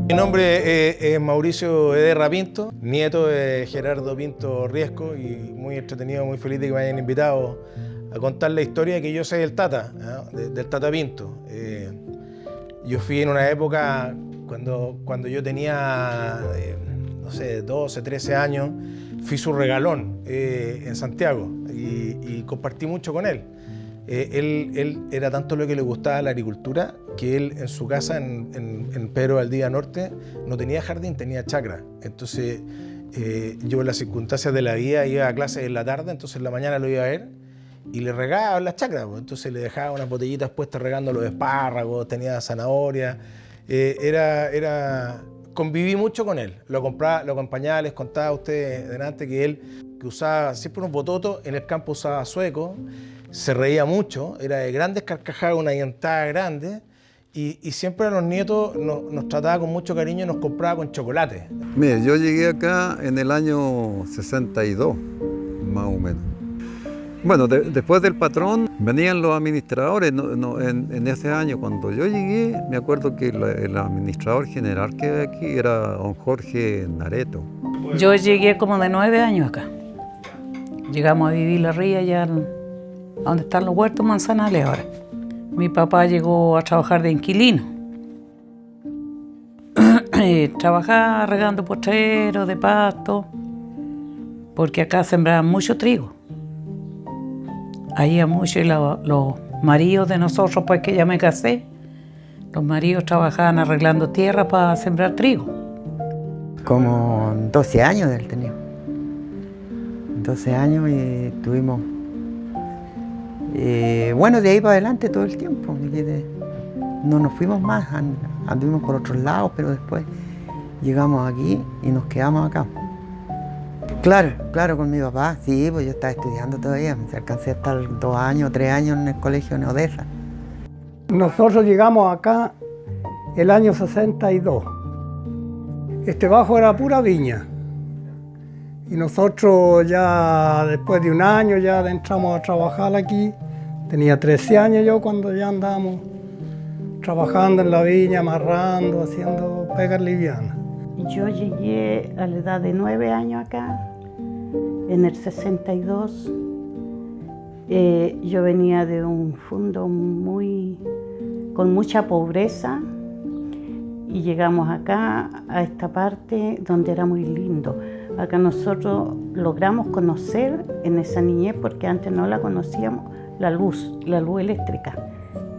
Mi nombre es Mauricio Ederra Pinto, nieto de Gerardo Pinto Riesco, y muy entretenido, muy feliz de que me hayan invitado a contar la historia que yo sé del Tata, ¿no? Del Tata Pinto. Yo fui en una época cuando yo tenía, no sé, 12, 13 años, fui su regalón en Santiago y compartí mucho con él. Él era tanto lo que le gustaba la agricultura que él en su casa en Pedro Valdivia Norte no tenía jardín, tenía chacra. Entonces yo en las circunstancias de la vida iba a clases en la tarde, entonces en la mañana lo iba a ver y le regaba las chacras, pues. Entonces le dejaba unas botellitas puestas regando los espárragos, tenía zanahoria. Conviví mucho con él, lo acompañaba, les contaba a ustedes delante que él que usaba siempre unos bototos, en el campo usaba sueco. Se reía mucho, era de grandes carcajadas, una dientada grande, y siempre a los nietos nos trataba con mucho cariño y nos compraba con chocolate. Mire, yo llegué acá en el año 62, más o menos. Bueno, después del patrón venían los administradores. En ese año, cuando yo llegué, me acuerdo que el administrador general que había aquí era don Jorge Nareto. Yo llegué como de 9 años acá. Llegamos a vivir la ría ya a donde están los huertos Manzanales ahora. Mi papá llegó a trabajar de inquilino. Trabajaba regando postreros de pasto, porque acá sembraban mucho trigo. Había mucho, y los maridos de nosotros, pues que ya me casé, los maridos trabajaban arreglando tierra para sembrar trigo. Como 12 años él tenía. 12 años y tuvimos... bueno, de ahí para adelante todo el tiempo. No nos fuimos más, anduvimos por otros lados, pero después llegamos aquí y nos quedamos acá. Claro, con mi papá, sí, pues yo estaba estudiando todavía, alcancé a estar 2 años, 3 años en el colegio en Odessa. Nosotros llegamos acá el año 62. Este bajo era pura viña. Y nosotros ya después de 1 año ya entramos a trabajar aquí. Tenía 13 años yo cuando ya andábamos trabajando en la viña, amarrando, haciendo pegas livianas. Yo llegué a la edad de 9 años acá, en el 62. Yo venía de un fondo con mucha pobreza y llegamos acá a esta parte donde era muy lindo. Acá nosotros logramos conocer en esa niñez, porque antes no la conocíamos, la luz eléctrica,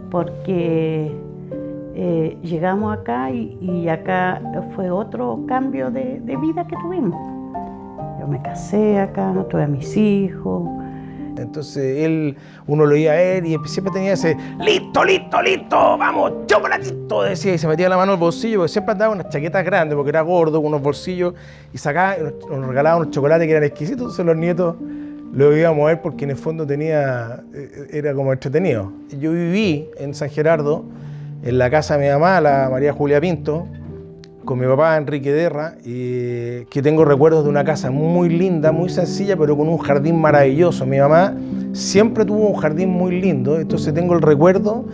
porque llegamos acá y acá fue otro cambio de vida que tuvimos. Yo me casé acá, tuve a mis hijos. Entonces uno lo iba a ver y siempre tenía ese listo, vamos, chocolatito, decía, y se metía la mano al bolsillo, porque siempre andaba unas chaquetas grandes, porque era gordo, con unos bolsillos, y sacaba, nos regalaba unos chocolates que eran exquisitos. Entonces los nietos lo íbamos a ver porque en el fondo era como entretenido. Yo viví en San Gerardo, en la casa de mi mamá, la María Julia Pinto, con mi papá Enrique Ederra, que tengo recuerdos de una casa muy linda, muy sencilla, pero con un jardín maravilloso. Mi mamá siempre tuvo un jardín muy lindo, entonces tengo el recuerdo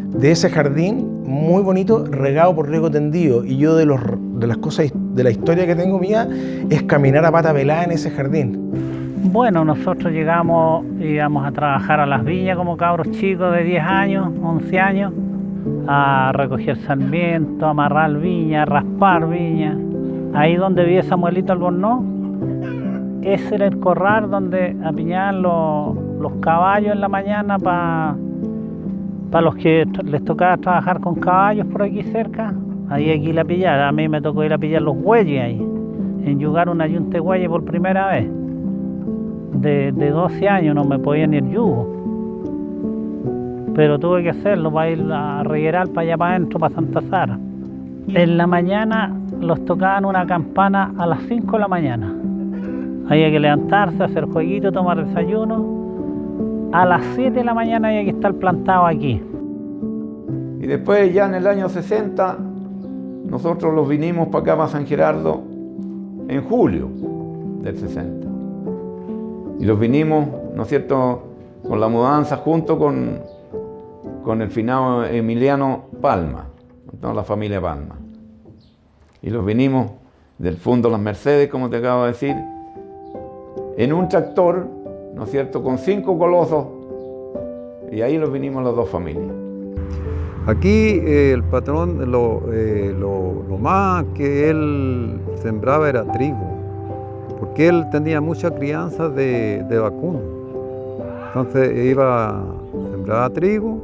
de ese jardín muy bonito, regado por riego tendido. Y yo de las cosas de la historia que tengo mía es caminar a pata pelada en ese jardín. Bueno, nosotros íbamos a trabajar a las viñas como cabros chicos de 10 años, 11 años, a recoger sarmiento, amarrar viña, raspar viña. Ahí donde vivía Samuelito Albornoz, ese era el corral donde apiñaban los caballos en la mañana para los que les tocaba trabajar con caballos por aquí cerca. Aquí la pillar, a mí me tocó ir a pillar los bueyes ahí, enyugar una yunta de bueyes por primera vez. De 12 años no me podía ni el yugo, pero tuve que hacerlo para ir a Rigueral, para allá para adentro, para Santa Sara. En la mañana los tocaban una campana a las 5 de la mañana. Había que levantarse, hacer jueguito, tomar desayuno. A las 7 de la mañana había que estar plantado aquí. Y después ya en el año 60 nosotros los vinimos para acá, para San Gerardo, en julio del 60. Y los vinimos, ¿no es cierto?, con la mudanza junto con el finado Emiliano Palma, ¿no?, la familia Palma. y los vinimos del Fundo Las Mercedes, como te acabo de decir, en un tractor, ¿no es cierto?, con 5 colosos, y ahí los vinimos las 2 familias. Aquí el patrón, lo más que él sembraba era trigo, porque él tenía mucha crianza de vacuno. Entonces iba, sembraba trigo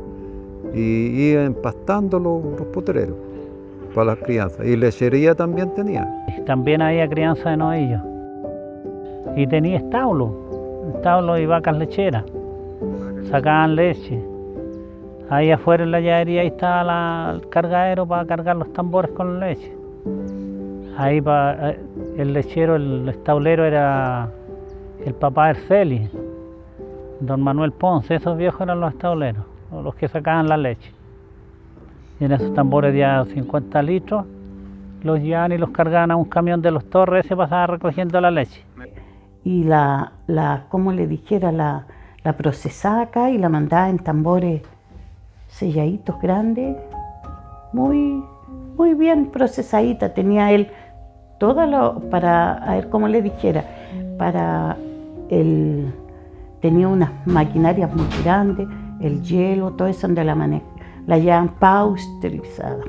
y iba empastando los potreros para las crianzas. Y lechería también tenía. También había crianza de novillos. Y tenía establo y vacas lecheras. Sacaban leche. Ahí afuera en la llavería ahí estaba el cargadero para cargar los tambores con leche. Ahí el lechero, el establero era el papá Erceli, don Manuel Ponce. Esos viejos eran los estableros, los que sacaban la leche. Y en esos tambores de 50 litros los llevaban y los cargaban a un camión de los Torres, se pasaba recogiendo la leche. Y como le dijera, la procesaba acá y la mandaba en tambores selladitos grandes, muy bien procesadita. Tenía él para, a ver cómo le dijera, tenía unas maquinarias muy grandes, el hielo, todo eso donde la llevaban pasteurizada.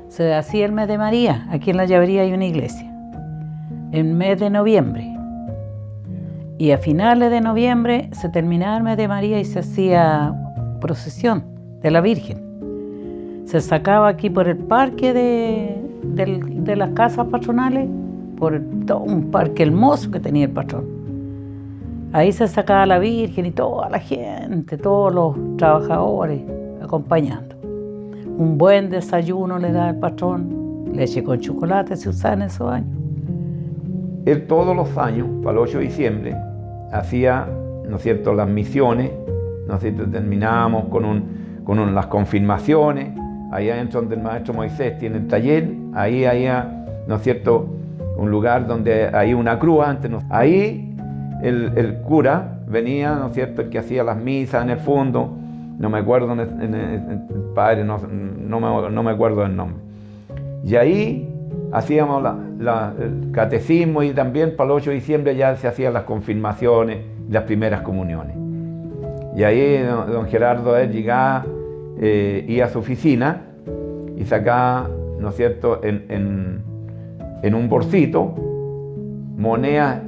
Se hacía el mes de María, aquí en la llavería hay una iglesia, en mes de noviembre. Y a finales de noviembre se terminaba el mes de María y se hacía procesión de la Virgen. Se sacaba aquí por el parque de las casas patronales, por todo un parque hermoso que tenía el patrón. Ahí se sacaba la Virgen y toda la gente, todos los trabajadores acompañando. Un buen desayuno le daba el patrón, leche con chocolate se usaba en esos años. Él todos los años, para el 8 de diciembre, hacía, ¿no es cierto?, las misiones, ¿no es cierto?, terminábamos con las confirmaciones, allá adentro donde el maestro Moisés tiene el taller, ahí había, ¿no es cierto?, un lugar donde hay una cruz antes, ¿no? Ahí el cura venía, ¿no es cierto?, el que hacía las misas en el fondo, no me acuerdo, el padre, no me acuerdo del nombre. Y ahí hacíamos el catecismo y también para el 8 de diciembre ya se hacían las confirmaciones, las primeras comuniones. Y ahí don Gerardo él llegaba, iba a su oficina y sacaba, ¿no es cierto?, en un bolsito monedas,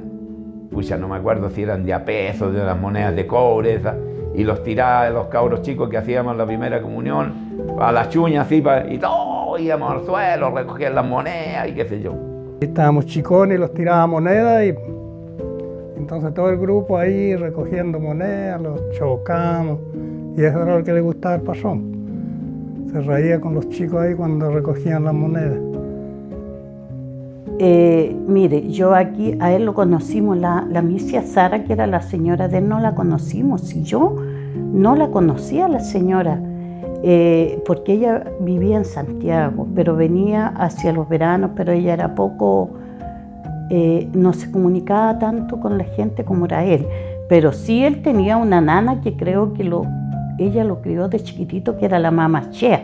pucha, no me acuerdo si eran de a pesos, de las monedas de cobre, esas, y los tiraba de los cabros chicos que hacíamos la primera comunión, a las chuñas así, y todos íbamos al suelo, recogían las monedas y qué sé yo. Estábamos chicones y los tirábamos monedas y entonces todo el grupo ahí recogiendo monedas, los chocamos y eso era lo que le gustaba al patrón. Se reía con los chicos ahí cuando recogían las monedas. Mire, yo aquí a él lo conocimos, la misia Sara, que era la señora de él, no la conocimos. Y yo no la conocía la señora, porque ella vivía en Santiago, pero venía hacia los veranos, pero ella era poco, no se comunicaba tanto con la gente como era él. Pero sí él tenía una nana que creo que ella lo crió de chiquitito, que era la mamá Chea.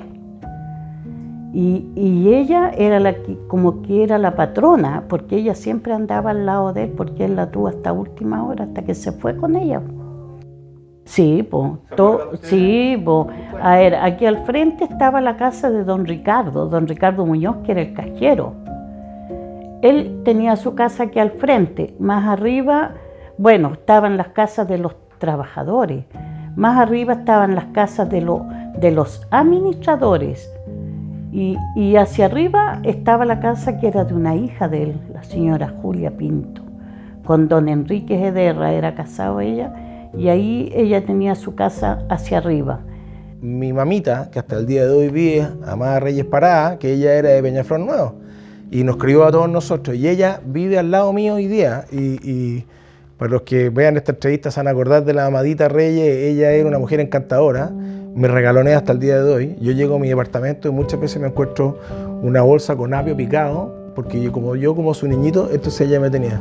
Y ella era como que era la patrona, porque ella siempre andaba al lado de él, porque él la tuvo hasta última hora, hasta que se fue con ella. Sí, sí, a ver, aquí al frente estaba la casa de don Ricardo Muñoz, que era el cajero. Él tenía su casa aquí al frente, más arriba, bueno, estaban las casas de los trabajadores, más arriba estaban las casas de los administradores. Y hacia arriba estaba la casa que era de una hija de él, la señora Julia Pinto, con don Enrique Ederra, era casado ella, y ahí ella tenía su casa hacia arriba. Mi mamita, que hasta el día de hoy vive, Amada Reyes Parada, que ella era de Peñaflor Nuevo, y nos crió a todos nosotros, y ella vive al lado mío hoy día, y para los que vean esta entrevista se van a acordar de la Amadita Reyes, ella era una mujer encantadora, me regalonea hasta el día de hoy. Yo llego a mi departamento y muchas veces me encuentro una bolsa con apio picado, porque yo como su niñito, entonces ella me tenía.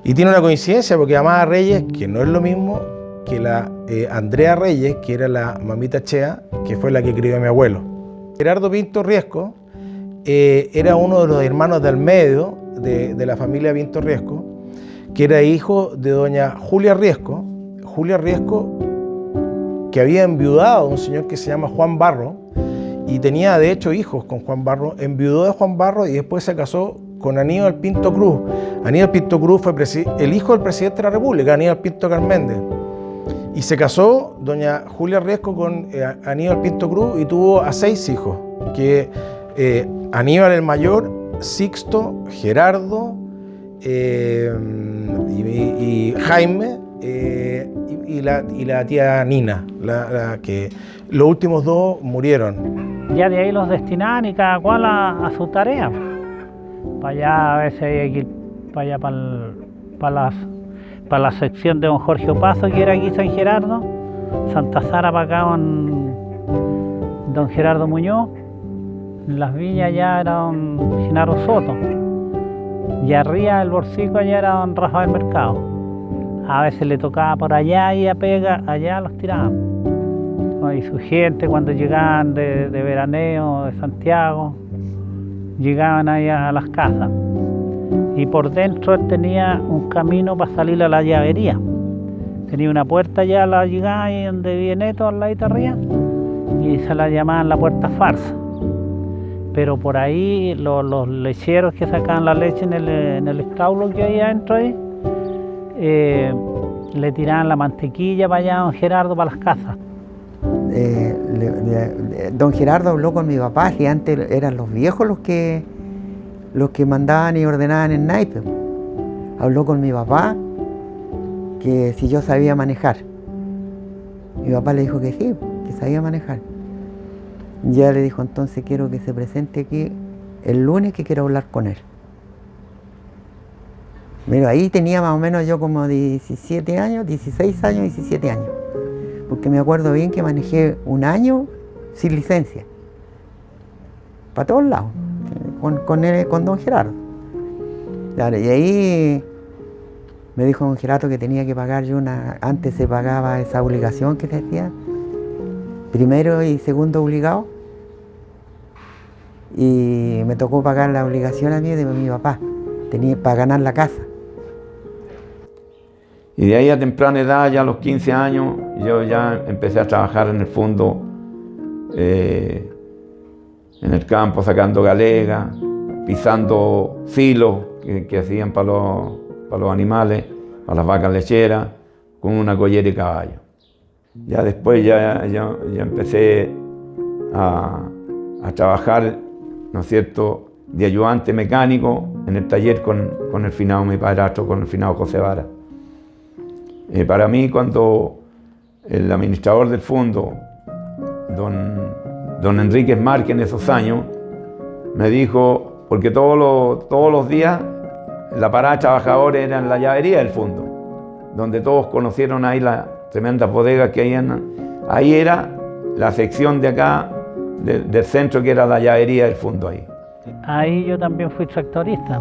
Y tiene una coincidencia, porque Amada Reyes, que no es lo mismo que la Andrea Reyes, que era la mamita Chea, que fue la que crió a mi abuelo. Gerardo Pinto Riesco era uno de los hermanos del medio de la familia Pinto Riesco, que era hijo de doña Julia Riesco. Julia Riesco, que había enviudado a un señor que se llama Juan Barro, y tenía de hecho hijos con Juan Barro, enviudó de Juan Barro y después se casó con Aníbal Pinto Cruz. Aníbal Pinto Cruz fue el hijo del presidente de la República, Aníbal Pinto Carméndez. Y se casó doña Julia Riesco con Aníbal Pinto Cruz y tuvo a 6 hijos, que Aníbal el mayor, Sixto, Gerardo y Jaime y la tía Nina, que los últimos 2 murieron. Ya de ahí los destinaban y cada cual a su tarea. Para allá a veces hay que ir para allá para la sección de don Jorge Opazo, que era aquí San Gerardo, Santa Sara para acá don Gerardo Muñoz, en las viñas ya era don Genaro Soto, y arriba el Borcico allá era don Rafael Mercado. A veces le tocaba por allá y a pega, allá los tiraban. Y su gente cuando llegaban de veraneo, de Santiago, llegaban ahí a las casas. Y por dentro él tenía un camino para salir a la llavería. Tenía una puerta allá a la llegada ahí donde viene todo al ladito arriba, y se la llamaban la puerta farsa. Pero por ahí los lecheros que sacaban la leche en el establo que hay adentro ahí, le tiraban la mantequilla para allá a don Gerardo para las casas. Don Gerardo habló con mi papá, que antes eran los viejos los que mandaban y ordenaban en naipe. Habló con mi papá que si yo sabía manejar. Mi papá le dijo que sí, que sabía manejar. Ya le dijo, entonces quiero que se presente aquí el lunes, que quiero hablar con él. Pero ahí tenía más o menos yo como 17 años, 16 años, 17 años. Porque me acuerdo bien que manejé un año sin licencia. Para todos lados, con don Gerardo. Claro, y ahí me dijo don Gerardo que tenía que pagar yo antes se pagaba esa obligación que se hacía, primero y segundo obligado. Y me tocó pagar la obligación a mí de mi papá, para ganar la casa. Y de ahí a temprana edad, ya a los 15 años, yo ya empecé a trabajar en el fondo, en el campo, sacando galega, pisando filos que hacían para los animales, para las vacas lecheras, con una collera y caballo. Ya después ya empecé a trabajar, ¿no es cierto?, de ayudante mecánico en el taller con el finado mi padrastro, con el finado José Vara. Para mí, cuando el administrador del fondo, don Enríquez Márquez, en esos años, me dijo, porque todos los días la parada de trabajadores era en la llavería del fondo, donde todos conocieron ahí las tremendas bodegas que hay. Ahí era la sección de acá, del centro, que era la llavería del fondo ahí. Ahí yo también fui tractorista,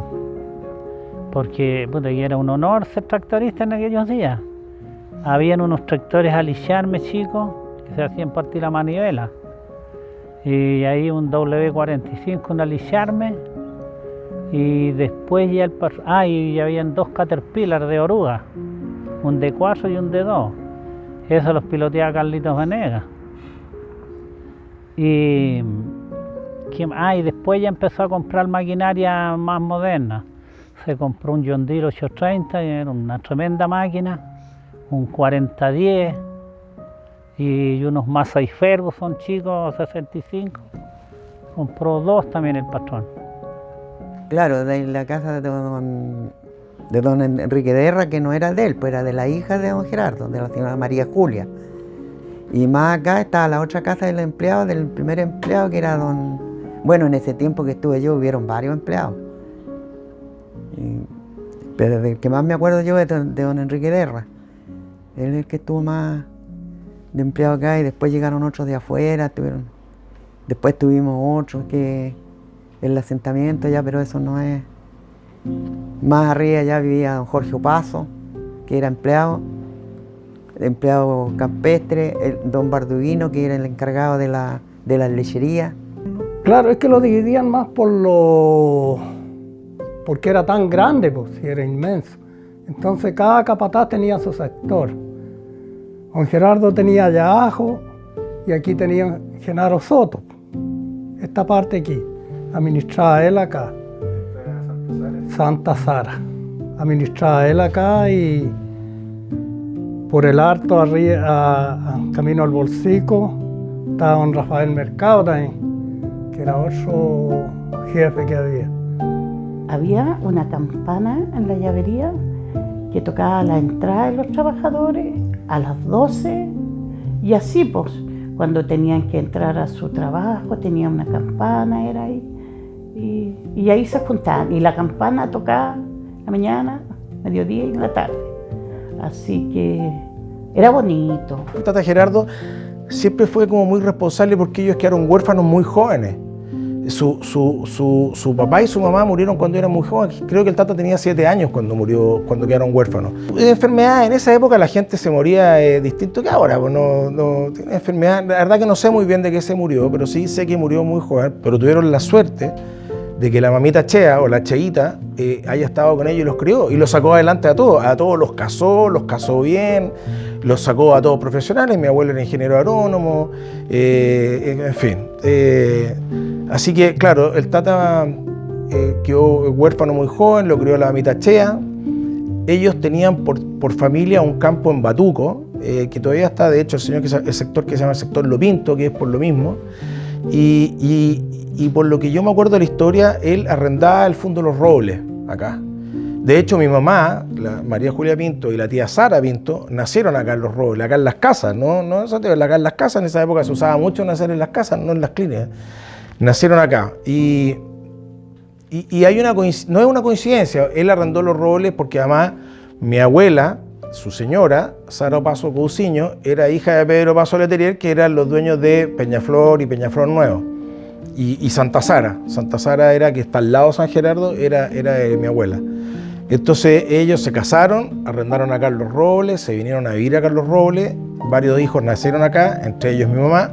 porque era un honor ser tractorista en aquellos días. Habían unos tractores a lisharme chicos, que se hacían partir la manivela. Y ahí un W45, una lisharme. Y después ya y habían 2 Caterpillar de oruga, un D4 y un D2. Eso los piloteaba Carlitos Venegas. Y después ya empezó a comprar maquinaria más moderna. Se compró un John Deere 830, que era una tremenda máquina, un 4010 y unos Massey Ferguson chicos 65. Compró 2 también el patrón. Claro, de la casa de don Enrique Derra, que no era de él, pues era de la hija de don Gerardo, de la señora María Julia. Y más acá estaba la otra casa del empleado, del primer empleado, que era bueno, en ese tiempo que estuve yo hubieron varios empleados. Pero del que más me acuerdo yo es de don Enrique Derra. Él es el que estuvo más de empleado acá, y después llegaron otros de afuera, después tuvimos otros que el asentamiento ya, pero eso no es. Más arriba ya vivía don Jorge Opazo, que era empleado campestre, don Barduguino, que era el encargado de la lechería. Claro, es que lo dividían más porque era tan grande, pues, y era inmenso. Entonces cada capataz tenía su sector. Don Gerardo tenía allá abajo y aquí tenía Genaro Soto. Esta parte aquí, administraba él acá. Santa Sara. Administraba él acá y por el alto, arriba, camino al Bolsico, estaba don Rafael Mercado también, que era otro jefe que había. Había una campana en la llavería que tocaba la entrada de los trabajadores a las 12 y así pues, cuando tenían que entrar a su trabajo, tenía una campana, era ahí, y ahí se juntaban, y la campana tocaba en la mañana, mediodía y en la tarde, así que era bonito. Tata Gerardo siempre fue como muy responsable porque ellos quedaron huérfanos muy jóvenes. Su papá y su mamá murieron cuando eran muy jóvenes. Creo que el Tata tenía 7 años cuando quedaron huérfanos. De enfermedades, en esa época la gente se moría distinto que ahora. Pues no tiene enfermedad. La verdad que no sé muy bien de qué se murió, pero sí sé que murió muy joven. Pero tuvieron la suerte de que la mamita Chea o la Cheita haya estado con ellos y los crió y los sacó adelante a todos los casó bien, los sacó a todos profesionales. Mi abuelo era ingeniero agrónomo, en fin. Así que, claro, el Tata quedó huérfano muy joven, lo crió la mamita Chea. Ellos tenían por familia un campo en Batuco, que todavía está, de hecho, el sector que se llama el sector Lo Pinto, que es por lo mismo. Y por lo que yo me acuerdo de la historia, él arrendaba el Fundo Los Robles, acá. De hecho, mi mamá, la María Julia Pinto y la tía Sara Pinto, nacieron acá en Los Robles, acá en las casas, no acá en las casas. En esa época se usaba mucho nacer en las casas, no en las clínicas. Nacieron acá. Y hay no es una coincidencia, él arrendó Los Robles porque además mi abuela, su señora, Sara Opaso Cousiño, era hija de Pedro Opaso Letelier, que eran los dueños de Peñaflor y Peñaflor Nuevo. Y Santa Sara era, que está al lado de San Gerardo, era de mi abuela. Entonces ellos se casaron, arrendaron acá Los Robles, se vinieron a vivir acá en Los Robles, varios hijos nacieron acá, entre ellos mi mamá,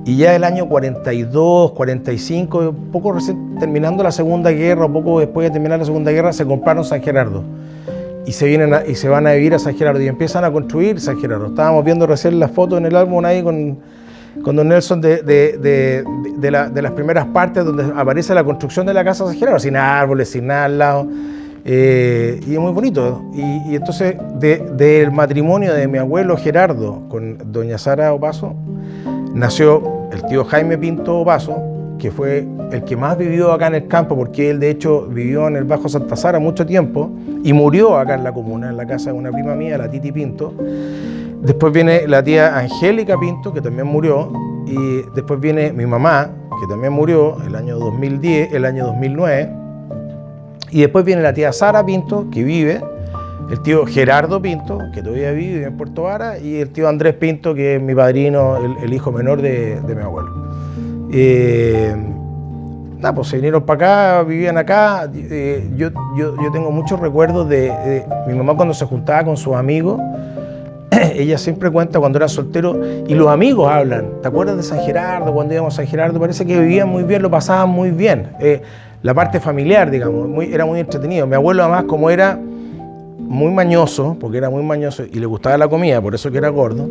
y ya el año 42, 45, poco recién terminando la Segunda Guerra, o poco después de terminar la Segunda Guerra, se compraron San Gerardo. Y se van a vivir a San Gerardo y empiezan a construir San Gerardo. Estábamos viendo recién las fotos en el álbum ahí con don Nelson de las primeras partes donde aparece la construcción de la casa de San Gerardo, sin árboles, sin nada al lado, y es muy bonito. Y entonces del matrimonio de mi abuelo Gerardo con doña Sara Opaso nació el tío Jaime Pinto Opaso, que fue el que más vivió acá en el campo, porque él de hecho vivió en el Bajo Santa Sara mucho tiempo y murió acá en la comuna, en la casa de una prima mía, la Titi Pinto. Después viene la tía Angélica Pinto, que también murió, y después viene mi mamá, que también murió el año 2010, el año 2009, y después viene la tía Sara Pinto, que vive, el tío Gerardo Pinto, que todavía vive en Puerto Vara, y el tío Andrés Pinto, que es mi padrino, el hijo menor de mi abuelo. Pues se vinieron para acá, vivían acá. Yo tengo muchos recuerdos de mi mamá cuando se juntaba con sus amigos. Ella siempre cuenta cuando era soltero y los amigos hablan. ¿Te acuerdas de San Gerardo? Cuando íbamos a San Gerardo parece que vivían muy bien, lo pasaban muy bien. La parte familiar, digamos, era muy entretenido. Mi abuelo además, como era muy mañoso, porque era muy mañoso y le gustaba la comida, por eso que era gordo,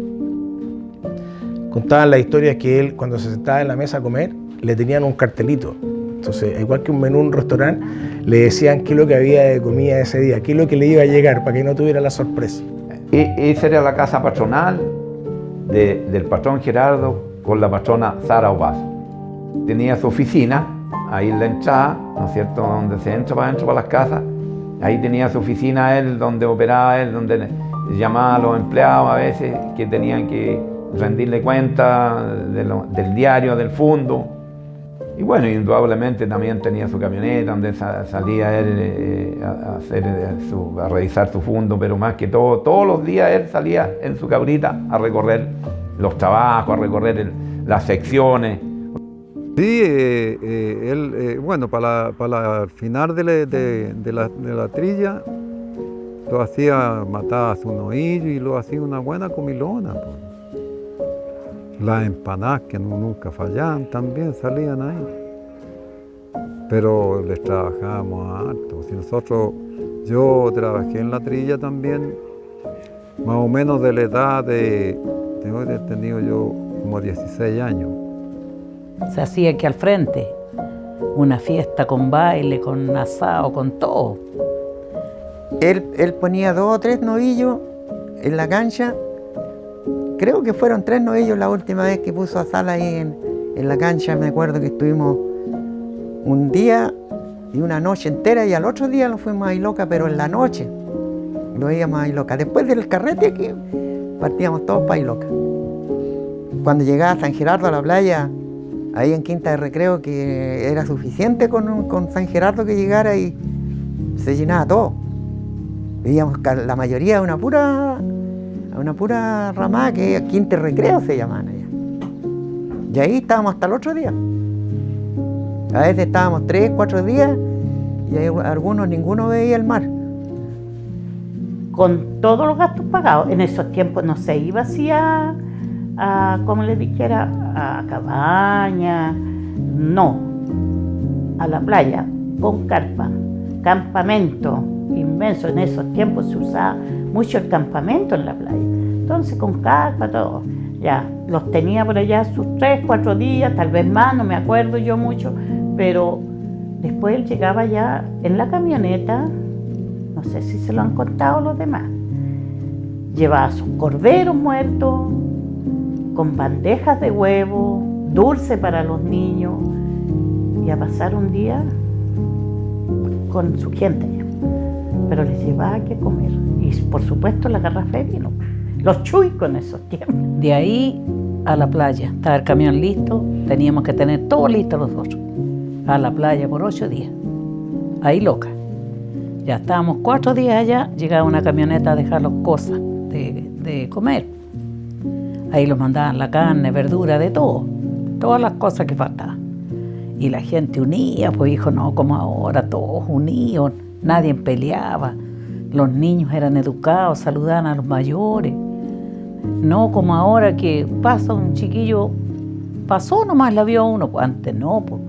contaban las historias que él cuando se sentaba en la mesa a comer le tenían un cartelito. Entonces, igual que un menú en un restaurante, le decían qué es lo que había de comida ese día, qué es lo que le iba a llegar para que no tuviera la sorpresa. Esa era la casa patronal del patrón Gerardo con la patrona Sara Opaso. Tenía su oficina ahí en la entrada, ¿no es cierto?, donde se entra para adentro para las casas. Ahí tenía su oficina él, donde operaba él, donde llamaba a los empleados a veces que tenían que rendirle cuenta del diario, del fondo. Y bueno, indudablemente también tenía su camioneta donde salía él a revisar su fondo, pero más que todo, todos los días él salía en su cabrita a recorrer los trabajos, a recorrer las secciones. Sí, él, bueno, para el final de la trilla, lo hacía, mataba a su novillo y lo hacía una buena comilona. Pues. Las empanadas que nunca fallaban también salían ahí. Pero les trabajábamos harto. Si yo trabajé en la trilla también, más o menos de la edad tengo que haber tenido yo como 16 años. Se hacía aquí al frente una fiesta con baile, con asado, con todo. Él ponía 2 o 3 novillos en la cancha. Creo que fueron 3 novillos la última vez que puso a sala ahí en la cancha. Me acuerdo que estuvimos un día y una noche entera y al otro día nos fuimos a Iloca, pero en la noche lo íbamos a Iloca. Después del carrete aquí partíamos todos para Iloca. Cuando llegaba San Gerardo a la playa, ahí en Quinta de Recreo, que era suficiente con San Gerardo que llegara y se llenaba todo. Veíamos la mayoría de una pura ramada que Quinta de Recreo se llamaban allá. Y ahí estábamos hasta el otro día. A veces estábamos 3, 4 días y ninguno veía el mar. Con todos los gastos pagados, en esos tiempos no se iba así como les dijera, a cabaña, no, a la playa, con carpa, campamento inmenso. En esos tiempos se usaba mucho el campamento en la playa, entonces con carpa, todo. Ya, los tenía por allá sus 3, 4 días, tal vez más, no me acuerdo yo mucho, pero después él llegaba ya en la camioneta, no sé si se lo han contado los demás, llevaba sus corderos muertos, con bandejas de huevo, dulce para los niños, y a pasar un día con su gente allá. Pero les llevaba que comer, y por supuesto la garrafa de vino, los chuicos en esos tiempos. De ahí a la playa, estaba el camión listo, teníamos que tener todo listo nosotros. A la playa por 8 días, a Iloca. Ya estábamos 4 días allá, llegaba una camioneta a dejar las cosas de comer. Ahí los mandaban la carne, verdura, de todo, todas las cosas que faltaban. Y la gente unía, pues hijo, no como ahora, todos unidos, nadie peleaba. Los niños eran educados, saludaban a los mayores. No como ahora que pasa un chiquillo, pasó nomás, la vio uno, pues antes no, pues.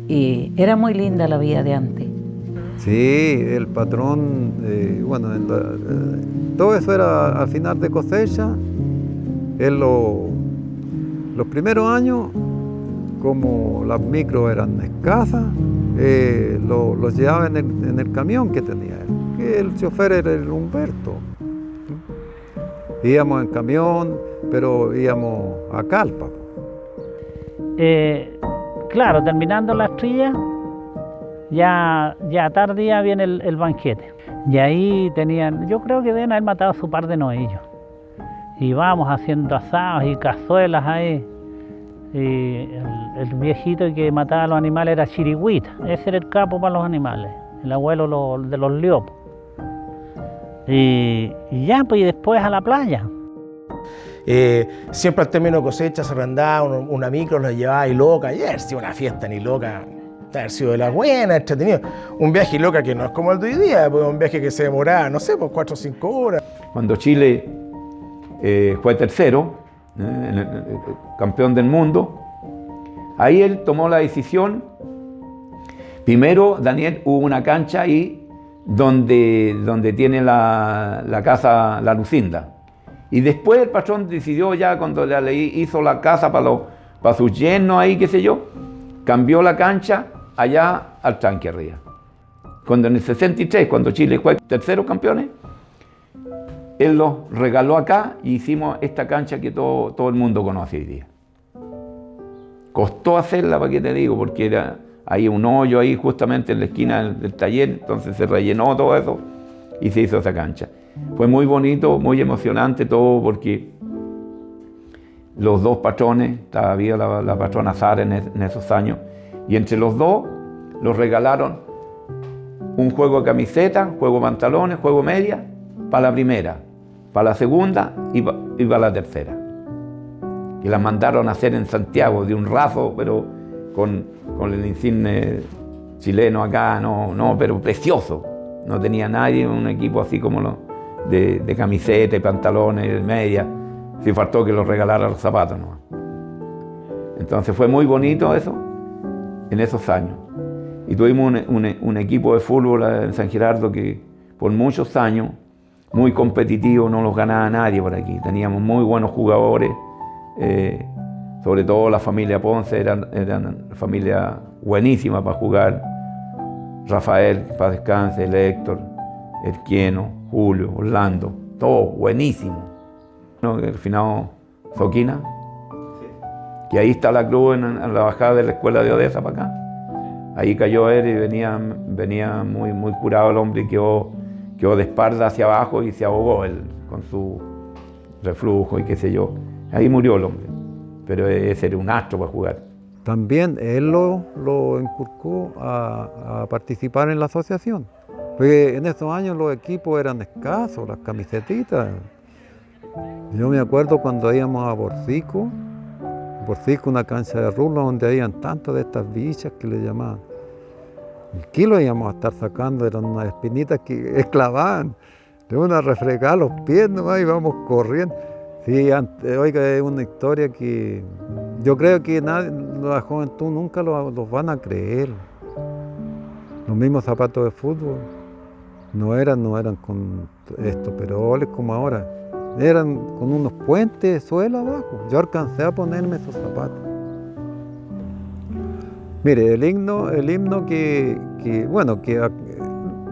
Y era muy linda la vida de antes. Sí, el patrón, todo eso era al final de cosecha. Él los primeros años, como las micros eran escasas, los llevaba en el camión que tenía él, que el chofer era el Humberto. Íbamos en camión, pero íbamos a Calpa. Claro, terminando las trillas, ya tardía viene el banquete. Y ahí tenían, yo creo que deben haber matado a su par de novillos. Y vamos haciendo asados y cazuelas ahí. Y el viejito que mataba a los animales era Chirigüita, ese era el capo para los animales, el abuelo de los liopos. Y ya, pues y después a la playa. Siempre al término de cosecha se arrendaba una micro, los llevaba a Iloca. Ayer sí, una fiesta en Iloca, haber sido de la buena, entretenido. Un viaje a Iloca que no es como el de hoy día, pues un viaje que se demoraba, no sé, por 4 o 5 horas. Cuando Chile fue tercero, campeón del mundo, ahí él tomó la decisión. Primero, Daniel, hubo una cancha ahí donde tiene la casa La Lucinda. Y después el patrón decidió ya, cuando le hizo la casa para sus yernos ahí, qué sé yo, cambió la cancha allá al tranque arriba. Cuando en el 63, cuando Chile fue tercero campeones, él los regaló acá y hicimos esta cancha que todo el mundo conoce hoy día. Costó hacerla, para qué te digo, porque era ahí un hoyo ahí justamente en la esquina del taller, entonces se rellenó todo eso y se hizo esa cancha. Fue muy bonito, muy emocionante todo, porque los dos patrones, había la patrona Sara en esos años, y entre los dos los regalaron un juego de camiseta, juego de pantalones, juego de media, para la primera, para la segunda y para la tercera. Y las mandaron a hacer en Santiago, de un raso, pero con el insigne chileno acá, pero precioso. No tenía nadie un equipo así como de camiseta y pantalones, de media, Sí faltó que los regalara los zapatos, ¿no? Entonces fue muy bonito eso en esos años. Y tuvimos un equipo de fútbol en San Gerardo que por muchos años, muy competitivo, no los ganaba nadie por aquí. Teníamos muy buenos jugadores, sobre todo la familia Ponce, eran familia buenísima para jugar. Rafael, que paz descanse, el Héctor, el Quieno, Julio, Orlando, todo buenísimo. El finado Zoquina, que ahí está la cruz en la bajada de la escuela de Odessa para acá. Ahí cayó él y venía muy curado el hombre y quedó de espalda hacia abajo y se ahogó él con su reflujo y qué sé yo. Ahí murió el hombre, pero ese era un astro para jugar. También él lo inculcó a participar en la asociación, porque en esos años los equipos eran escasos, las camisetitas. Yo me acuerdo cuando íbamos a Borcico, una cancha de rulo donde habían tantas de estas bichas que le llamaban. El kilo íbamos a estar sacando, eran unas espinitas que esclavaban, de una refregar los pies nomás y íbamos corriendo. Sí, oiga, es una historia que yo creo que la juventud nunca los van a creer. Los mismos zapatos de fútbol no eran con esto, pero ole como ahora. Eran con unos puentes de suela abajo. Yo alcancé a ponerme esos zapatos. Mire, el himno que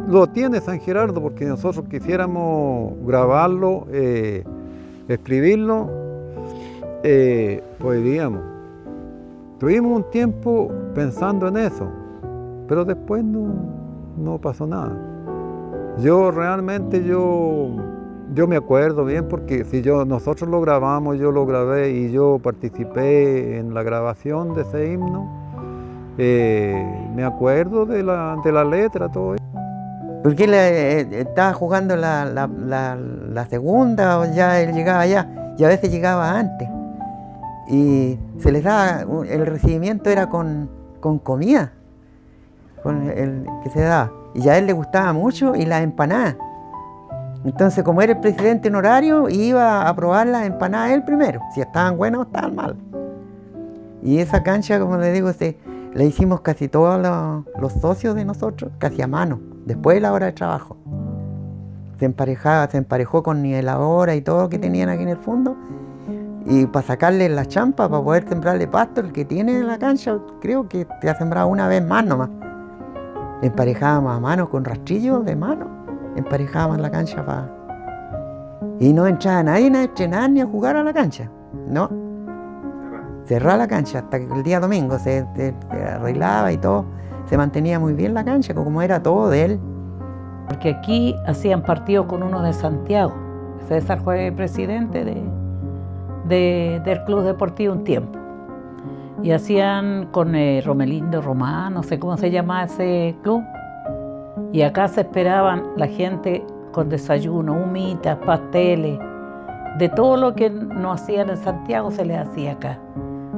lo tiene San Gerardo porque nosotros quisiéramos grabarlo, escribirlo, podríamos. Tuvimos un tiempo pensando en eso, pero después no pasó nada. Yo me acuerdo bien porque si nosotros lo grabamos, yo lo grabé y yo participé en la grabación de ese himno. Me acuerdo de la letra, todo eso. Porque él estaba jugando la segunda, o ya él llegaba allá, y a veces llegaba antes. Y se les daba, el recibimiento era con comida, con el que se daba. Y a él le gustaba mucho y las empanadas. Entonces, como era el presidente honorario, iba a probar las empanadas él primero, si estaban buenas o estaban malas. Y esa cancha, como le digo, la hicimos casi todos los socios de nosotros, casi a mano, después de la hora de trabajo. Se emparejó con niveladora y todo lo que tenían aquí en el fondo. Y para sacarle la champa, para poder sembrarle pasto, el que tiene la cancha, creo que te ha sembrado una vez más nomás. Emparejábamos a mano con rastrillo de mano, emparejábamos la cancha y no entraba nadie a entrenar ni a jugar a la cancha, no. Cerraba la cancha hasta que el día domingo se arreglaba y todo, se mantenía muy bien la cancha, como era todo de él. Porque aquí hacían partidos con uno de Santiago. César fue presidente del Club Deportivo un tiempo. Y hacían con Romelindo Román, no sé cómo se llama ese club. Y acá se esperaban la gente con desayuno, humitas, pasteles, de todo lo que no hacían en Santiago se les hacía acá.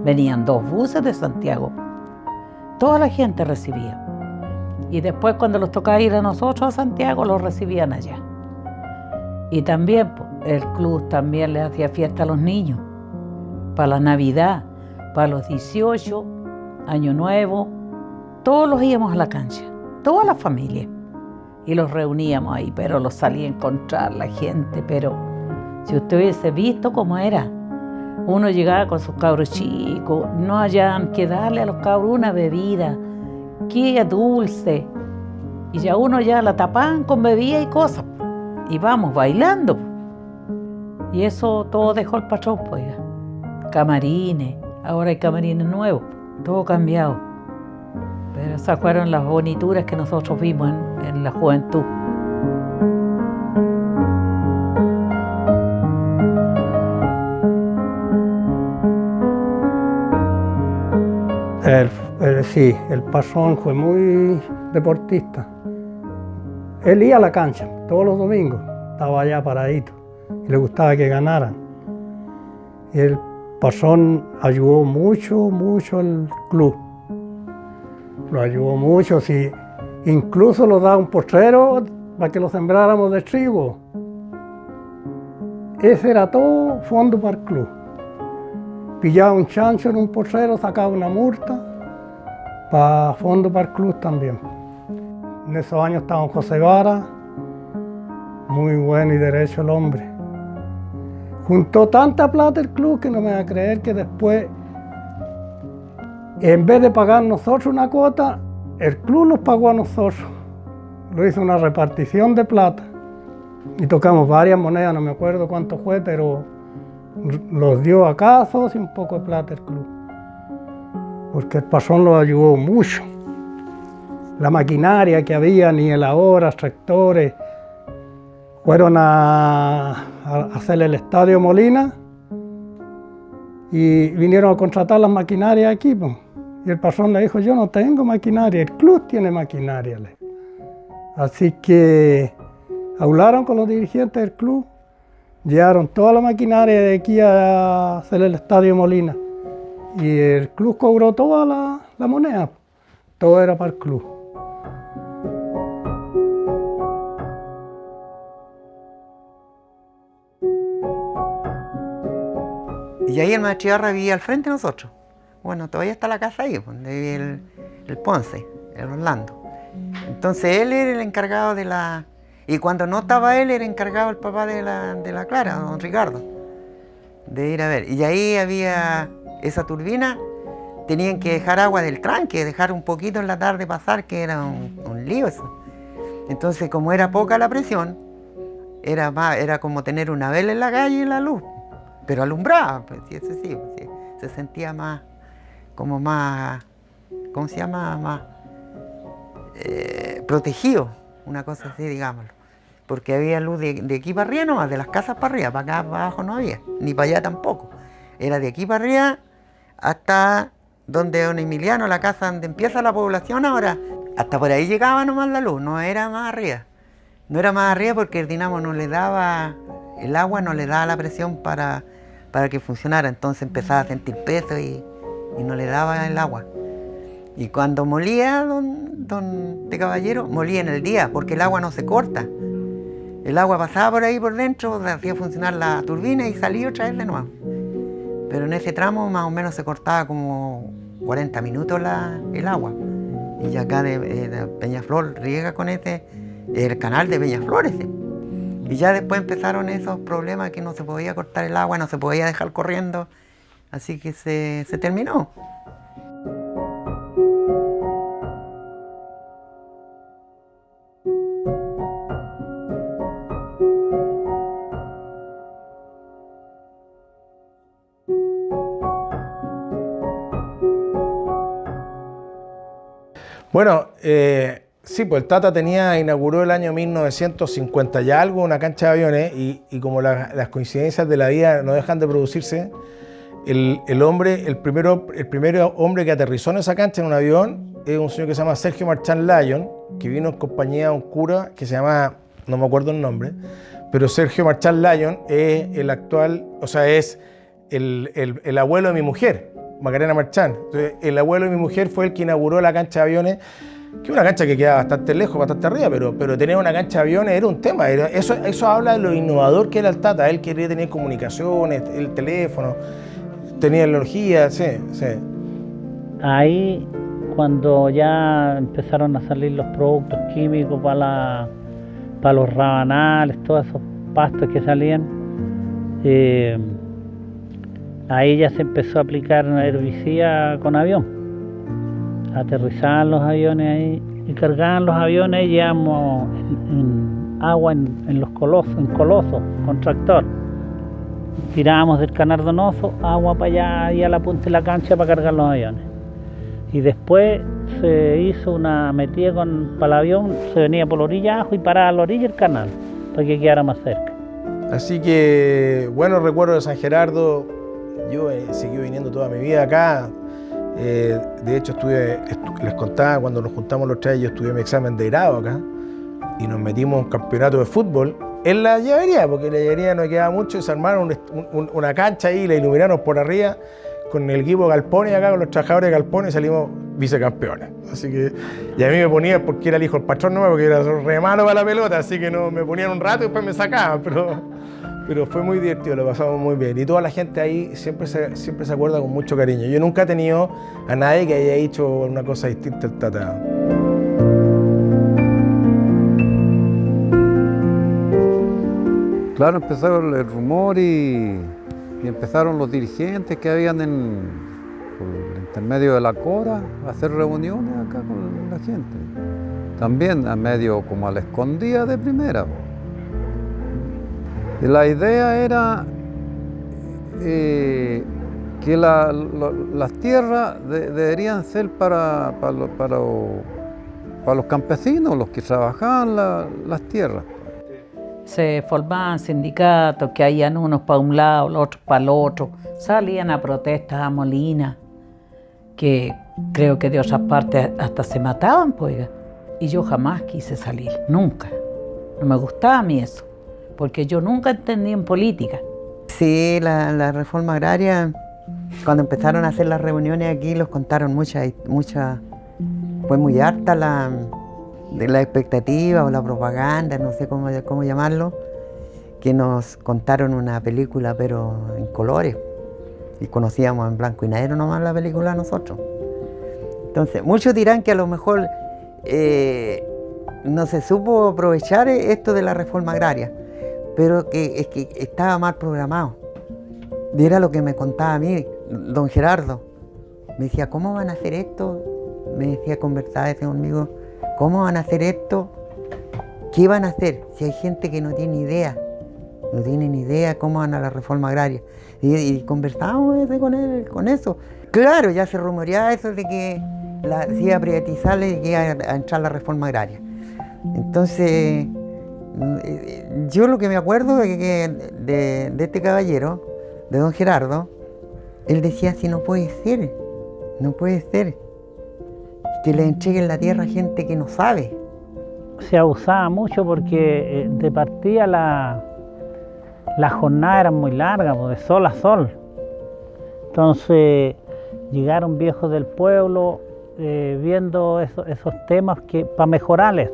Venían 2 buses de Santiago. Toda la gente recibía. Y después cuando los tocaba ir a nosotros a Santiago, los recibían allá. Y también el club también le hacía fiesta a los niños, para la Navidad, para los 18, Año Nuevo, todos los íbamos a la cancha, toda la familia. Y los reuníamos ahí, pero los salía a encontrar la gente, pero si usted hubiese visto cómo era, uno llegaba con sus cabros chicos, no hallaban que darle a los cabros una bebida, que dulce, y ya uno ya la tapaban con bebida y cosas, y vamos bailando. Y eso todo dejó el patrón, pues, camarines, ahora hay camarines nuevos, todo cambiado. Pero esas fueron las bonituras que nosotros vimos en la juventud. Sí, el patrón fue muy deportista. Él iba a la cancha todos los domingos, estaba allá paradito y le gustaba que ganaran. Y el patrón ayudó mucho al club. Lo ayudó mucho, sí. Incluso nos daba un postrero para que lo sembráramos de trigo. ese era todo fondo para el club. Pillaba un chancho en un porrero, sacaba una multa, para fondo para el club también. En esos años estaba José Vara, muy bueno y derecho el hombre. Juntó tanta plata el club que no me va a creer que después, en vez de pagar nosotros una cuota, el club nos pagó a nosotros. Lo hizo una repartición de plata. Y tocamos varias monedas, no me acuerdo cuánto fue, pero los dio a cada socio un poco de plata el club. Porque el patrón lo ayudó mucho. La maquinaria que había, niveladoras, tractores, fueron a hacer el Estadio Molina y vinieron a contratar las maquinarias aquí. Pues. Y el patrón le dijo, yo no tengo maquinaria, el club tiene maquinaria. Así que hablaron con los dirigentes del club, llevaron toda la maquinaria de aquí a hacer el Estadio Molina. Y el club cobró toda la moneda, todo era para el club. Y ahí el Maestriarra vivía al frente de nosotros. Bueno, todavía está la casa ahí, donde vive el Ponce, el Orlando. Entonces él era el encargado de la... Y cuando no estaba él, era encargado el papá de la Clara, don Ricardo, de ir a ver. Y ahí había esa turbina, tenían que dejar agua del tranque, dejar un poquito en la tarde pasar, que era un lío eso. Entonces, como era poca la presión, era como tener una vela en la calle y la luz, pero alumbraba, pues, sí, eso sí, pues, sí, se sentía más, como más, ¿cómo se llama? Más protegido, una cosa así, digámoslo. Porque había luz de aquí para arriba nomás, de las casas para arriba, para acá para abajo no había, ni para allá tampoco. Era de aquí para arriba hasta donde don Emiliano, la casa donde empieza la población ahora, hasta por ahí llegaba nomás la luz, no era más arriba. No era más arriba porque el dinamo no le daba, el agua no le daba la presión para que funcionara, entonces empezaba a sentir peso y no le daba el agua. Y cuando molía don de Caballero, molía en el día, porque el agua no se corta. El agua pasaba por ahí por dentro, hacía funcionar la turbina y salía otra vez de nuevo. Pero en ese tramo más o menos se cortaba como 40 minutos el agua. Y acá de Peñaflor riega con el canal de Peñaflor ese. Y ya después empezaron esos problemas que no se podía cortar el agua, no se podía dejar corriendo. Así que se terminó. Bueno, sí, pues el Tata inauguró el año 1950 y algo una cancha de aviones y como las coincidencias de la vida no dejan de producirse, el primer hombre que aterrizó en esa cancha en un avión es un señor que se llama Sergio Marchán Lyon, que vino en compañía de un cura que se llama, no me acuerdo el nombre, pero Sergio Marchán Lyon es el actual, o sea, es el abuelo de mi mujer, Macarena Marchán. Entonces, el abuelo de mi mujer fue el que inauguró la cancha de aviones, que es una cancha que queda bastante lejos, bastante arriba, pero tener una cancha de aviones era un tema. Eso habla de lo innovador que era el Tata. Él quería tener comunicaciones, el teléfono, tenía tecnología, sí. Ahí, cuando ya empezaron a salir los productos químicos para los rabanales, todos esos pastos que salían, ahí ya se empezó a aplicar herbicida con avión. Aterrizaban los aviones ahí y cargaban los aviones y llevamos en agua en los colosos, con tractor. Tirábamos del Canal Donoso agua para allá y a la punta de la cancha para cargar los aviones. Y después se hizo una metida para el avión, se venía por la orilla abajo y paraba a la orilla el canal para que quedara más cerca. Así que, bueno, recuerdo de San Gerardo. Yo he seguido viniendo toda mi vida acá. De hecho, les contaba cuando nos juntamos los tres, yo estudié mi examen de grado acá y nos metimos en un campeonato de fútbol en la llavería, porque en la llavería no quedaba mucho y se armaron una cancha ahí y la iluminaron por arriba con el equipo Galpone acá, con los trabajadores de Galpone, y salimos vicecampeones. Así que, y a mí me ponían porque era el hijo del patrón, no, porque era re malo para la pelota, así que no me ponían un rato y después me sacaban, Pero fue muy divertido, lo pasamos muy bien. Y toda la gente ahí siempre se acuerda con mucho cariño. Yo nunca he tenido a nadie que haya hecho una cosa distinta al Tata. Claro, empezó el rumor y empezaron los dirigentes que habían por el intermedio de la Cora a hacer reuniones acá con la gente. También a medio como a la escondida de primera. Y la idea era que las tierras deberían ser para los campesinos, los que trabajaban las tierras. Se formaban sindicatos que habían unos para un lado, los otros para el otro. Salían a protestas a Molina, que creo que de otras partes hasta se mataban, pues. Y yo jamás quise salir, nunca. No me gustaba a mí eso, porque yo nunca entendí en política. Sí, la reforma agraria, cuando empezaron a hacer las reuniones aquí, los contaron muchas, fue muy harta de la expectativa o la propaganda, no sé cómo llamarlo, que nos contaron una película pero en colores y conocíamos en blanco y negro nomás la película nosotros. Entonces, muchos dirán que a lo mejor no se supo aprovechar esto de la reforma agraria, pero es que estaba mal programado. Y era lo que me contaba a mí, don Gerardo. Me decía, ¿cómo van a hacer esto? Me decía, conversaba ese conmigo, ¿cómo van a hacer esto? ¿Qué van a hacer si hay gente que no tiene idea? No tiene ni idea cómo van a la reforma agraria. Y conversábamos con él con eso. Claro, ya se rumoreaba eso de que se iba a privatizar y que iba a entrar la reforma agraria. Entonces, yo lo que me acuerdo de este caballero, de don Gerardo, él decía así, no puede ser que le entreguen la tierra a gente que no sabe. Se abusaba mucho porque de partida la jornada era muy larga, de sol a sol. Entonces llegaron viejos del pueblo viendo esos temas para mejorarles,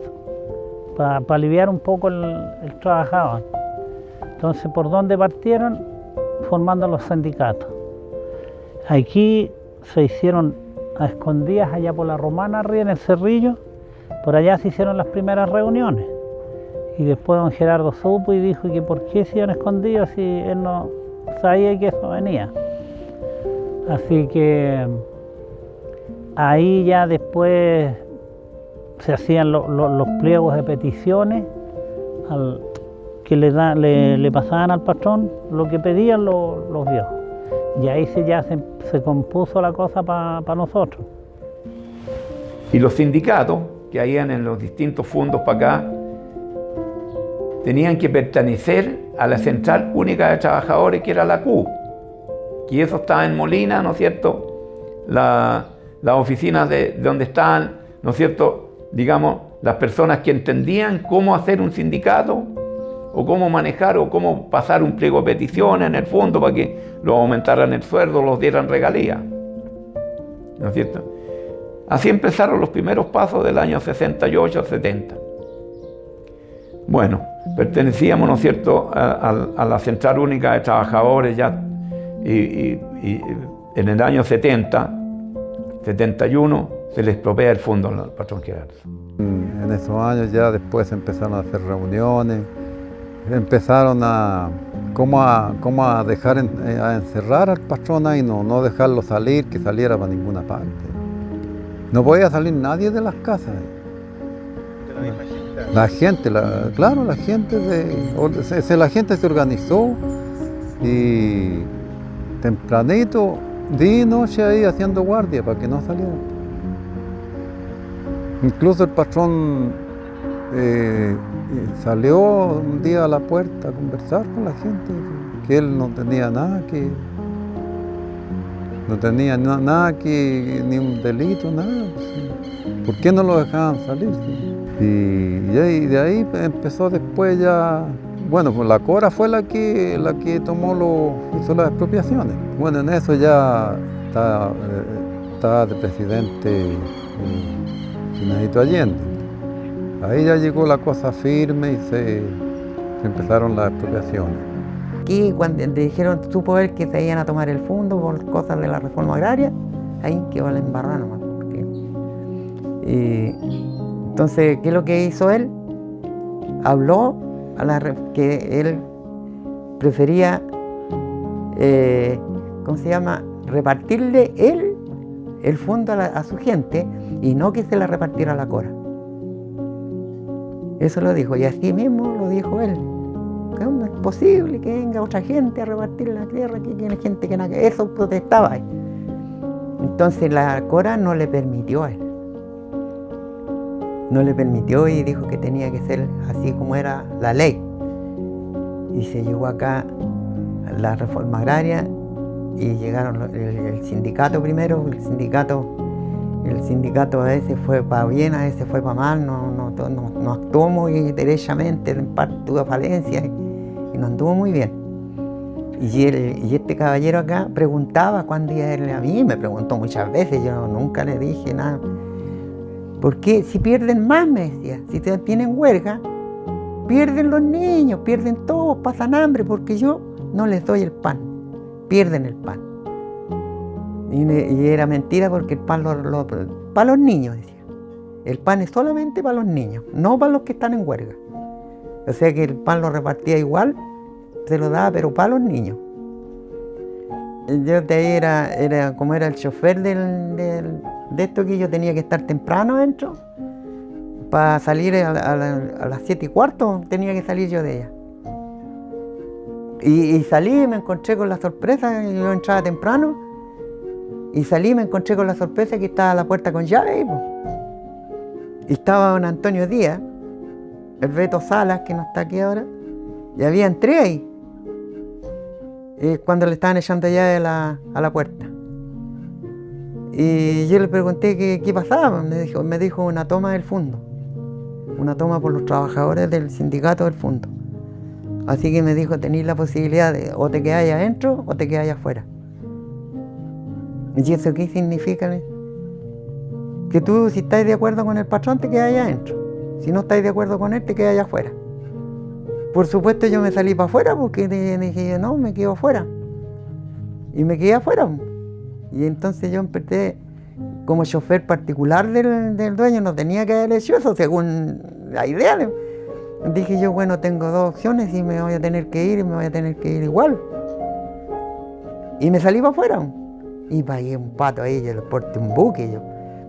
para aliviar un poco el trabajador. Entonces, ¿por dónde partieron? Formando los sindicatos. Aquí se hicieron a escondidas allá por la Romana, arriba en el Cerrillo. Por allá se hicieron las primeras reuniones. Y después don Gerardo supo y dijo que por qué se iban escondidos si él no sabía que eso venía. Así que ahí ya después se hacían los pliegos de peticiones que le pasaban al patrón lo que pedían los viejos. Y ahí se compuso la cosa para nosotros. Y los sindicatos que habían en los distintos fondos para acá tenían que pertenecer a la Central Única de Trabajadores, que era la CUT. Y eso estaba en Molina, ¿no es cierto? Las oficinas de donde estaban, ¿no es cierto?, digamos, las personas que entendían cómo hacer un sindicato, o cómo manejar, o cómo pasar un pliego de peticiones en el fondo para que los aumentaran el sueldo, los dieran regalías, ¿no es cierto? Así empezaron los primeros pasos del año 68-70. Bueno, pertenecíamos, ¿no es cierto?, a la Central Única de Trabajadores ya, y en el año 71 se les expropia el fondo al patrón Gerardo. En esos años ya después empezaron a hacer reuniones, empezaron a dejar a encerrar al patrón ahí, no dejarlo salir, que saliera para ninguna parte. No podía salir nadie de las casas. La gente se organizó y tempranito, día y noche ahí haciendo guardia para que no salieran. Incluso el patrón salió un día a la puerta a conversar con la gente, que él no tenía nada ni un delito, nada. ¿Por qué no lo dejaban salir? Y de ahí empezó después ya, bueno, pues la Cora fue la que hizo las expropiaciones. Bueno, en eso ya estaba de presidente Sinadito Allende. Ahí ya llegó la cosa firme y se empezaron las expropiaciones. aquí, cuando dijeron, supo él que se iban a tomar el fondo por cosas de la reforma agraria, ahí quedó la embarrada nomás. Entonces, ¿qué es lo que hizo él? Habló que él prefería, ¿cómo se llama?, repartirle él el fondo a su gente y no que se la repartiera a la Cora. Eso lo dijo, y así mismo lo dijo él. ¿Cómo es posible que venga otra gente a repartir la tierra? Que tiene gente que nada, eso protestaba. Entonces la Cora no le permitió a él. No le permitió y dijo que tenía que ser así como era la ley. Y se llegó acá la reforma agraria y llegaron el sindicato primero, el sindicato a veces fue para bien, a veces fue para mal, no actuó muy derechamente, en parte tuvo falencias y no anduvo muy bien. Y este caballero acá preguntaba cuándo iba a ir a mí, me preguntó muchas veces, yo nunca le dije nada. ¿Por qué? Si pierden más, me decía, si tienen huelga, pierden los niños, pierden todos, pasan hambre, porque yo no les doy el pan, pierden el pan. Y era mentira porque el pan para los niños, decía. El pan es solamente para los niños, no para los que están en huelga. O sea que el pan lo repartía igual, se lo daba, pero para los niños. Yo de ahí era como era el chofer de esto, que yo tenía que estar temprano adentro. Para salir a las 7:15 tenía que salir yo de ella. Y salí y me encontré con la sorpresa, yo entraba temprano, y salí y me encontré con la sorpresa que estaba la puerta con llave ahí, pues. Y estaba don Antonio Díaz, el Beto Salas, que no está aquí ahora, y habían tres ahí, cuando le estaban echando llave a la puerta. Y yo le pregunté qué pasaba, me dijo una toma del fondo, una toma por los trabajadores del sindicato del fondo. Así que me dijo, tenéis la posibilidad de o te quedáis adentro o te quedáis afuera. ¿Y eso qué significa? Que tú, si estáis de acuerdo con el patrón, te quedáis adentro. Si no estáis de acuerdo con él, te quedáis afuera. Por supuesto, yo me salí para afuera porque dije, no, me quedo afuera. Y me quedé afuera. Y entonces yo empecé, como chofer particular del dueño, no tenía que haber hecho eso, según la idea. Dije yo, bueno, tengo dos opciones y me voy a tener que ir y me voy a tener que ir igual. Y me salí para afuera. Y pagué un pato ahí, yo le porté un buque yo.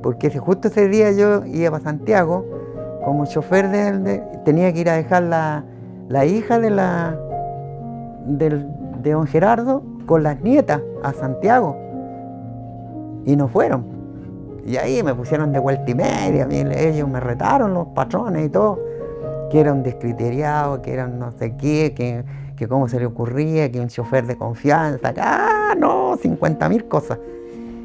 Porque justo ese día yo iba para Santiago, como chofer tenía que ir a dejar la hija de don Gerardo con las nietas a Santiago. Y no fueron. Y ahí me pusieron de vuelta y media, ellos me retaron, los patrones y todo, que era un descriteriado, que era no sé qué, que cómo se le ocurría, que un chofer de confianza, no, 50.000 cosas.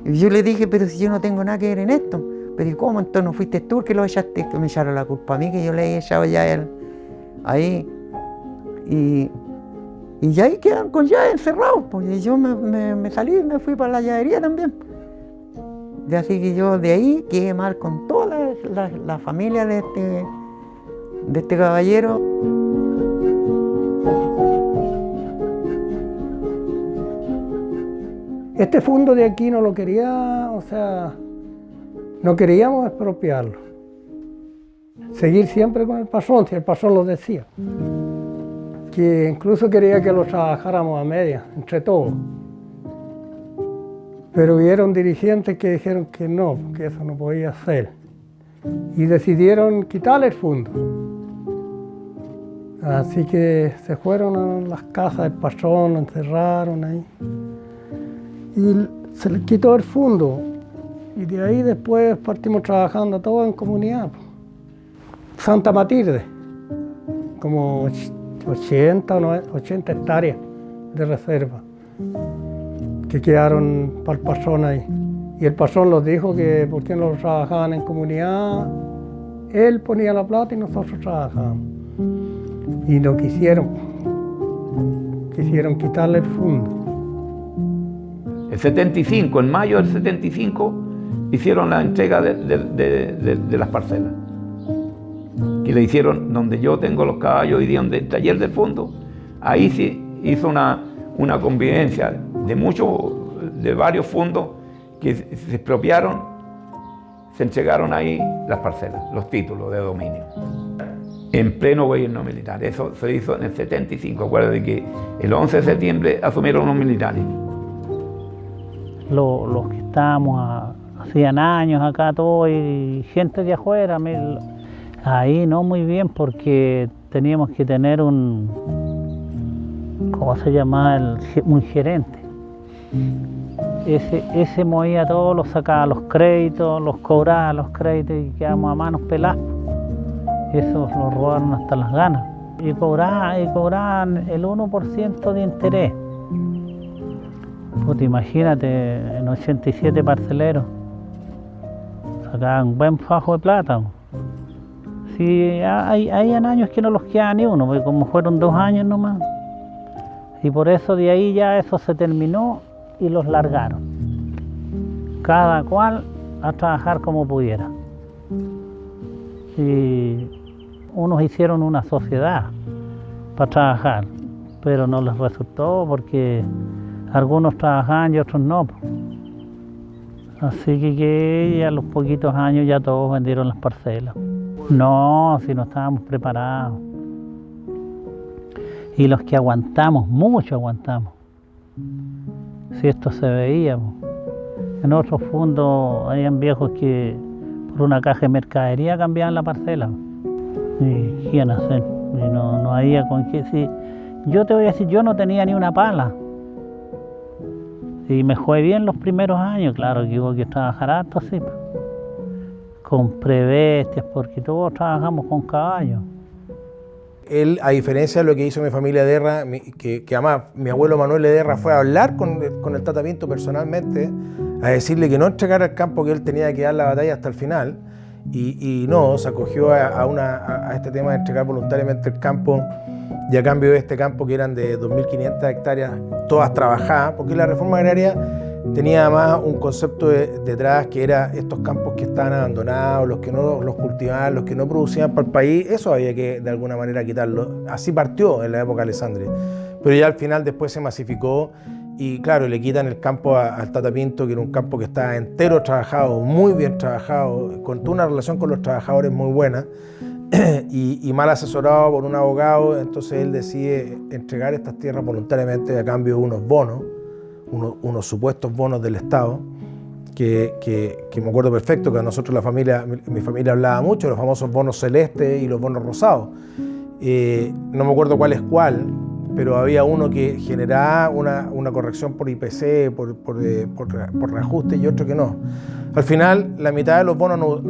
Y yo le dije, pero si yo no tengo nada que ver en esto, pero ¿y cómo entonces no fuiste tú que lo echaste, que me echaron la culpa a mí, que yo le he echado ya a él ahí? Y ya ahí quedan con llave encerrados, pues, y yo me salí y me fui para la llavería también. Y así que yo de ahí quedé mal con toda la familia de este caballero. Este fondo de aquí no lo quería, o sea, no queríamos expropiarlo. Seguir siempre con el patrón, si el patrón lo decía. Que incluso quería que lo trabajáramos a media, entre todos. Pero hubieron dirigentes que dijeron que no, que eso no podía ser. Y decidieron quitarle el fondo. Así que se fueron a las casas del patrón, lo encerraron ahí. Y se les quitó el fondo. Y de ahí después partimos trabajando todos en comunidad. Santa Matilde, como 80 hectáreas de reserva que quedaron para el patrón ahí. Y el patrón nos dijo que por qué no trabajaban en comunidad, él ponía la plata y nosotros trabajábamos. Y no quisieron quitarle el fondo. El 75, en mayo del 75, hicieron la entrega de las parcelas. Que le hicieron donde yo tengo los caballos hoy día, donde el taller del fondo, ahí sí hizo una convivencia de varios fondos que se expropiaron, se entregaron ahí las parcelas, los títulos de dominio, en pleno gobierno militar. Eso se hizo en el 75, acuérdate que el 11 de septiembre asumieron los militares. Los que estábamos hacían años acá, todo, y gente de afuera, ahí no muy bien, porque teníamos que tener ¿cómo se llama? Un gerente. Ese movía todo, los sacaba los créditos, los cobraba los créditos y quedamos a manos peladas. Esos los robaron hasta las ganas. Y cobraban el 1% de interés. Pues imagínate, en 87 parceleros sacaban un buen fajo de plata. Sí, hay años que no los quedaba ni uno, porque como fueron 2 años nomás. Y por eso de ahí ya eso se terminó y los largaron. Cada cual a trabajar como pudiera. Y unos hicieron una sociedad para trabajar, pero no les resultó porque algunos trabajaban y otros no. Así que a los poquitos años ya todos vendieron las parcelas. No, si no estábamos preparados. Y los que aguantamos, mucho aguantamos. Si esto se veía. En otros fondos habían viejos que por una caja de mercadería cambiaban la parcela. ¿Y qué iban a hacer? Y no había con qué. Si, yo te voy a decir, yo no tenía ni una pala. Y me fue bien los primeros años, claro que hubo que trabajar harto, sí. Compré bestias, porque todos trabajamos con caballos. Él, a diferencia de lo que hizo mi familia Ederra, que además mi abuelo Manuel Ederra fue a hablar con el Tata Pinto personalmente, a decirle que no entregara el campo, que él tenía que dar la batalla hasta el final, y no, se acogió a este tema de entregar voluntariamente el campo, y a cambio de este campo, que eran de 2.500 hectáreas, todas trabajadas, porque la reforma agraria tenía además un concepto detrás, que era estos campos que estaban abandonados, los que no los cultivaban, los que no producían para el país, eso había que de alguna manera quitarlo. Así partió en la época de Alessandri, pero ya al final después se masificó y claro, le quitan el campo al Tata Pinto, que era un campo que estaba entero trabajado, muy bien trabajado, con toda una relación con los trabajadores muy buena, y mal asesorado por un abogado. Entonces él decide entregar estas tierras voluntariamente a cambio de unos bonos, unos supuestos bonos del Estado, que me acuerdo perfecto, que a nosotros mi familia hablaba mucho, los famosos bonos celestes y los bonos rosados. No me acuerdo cuál es cuál, pero había uno que generaba una corrección por IPC, por reajuste, y otro que no. Al final, la mitad de los bonos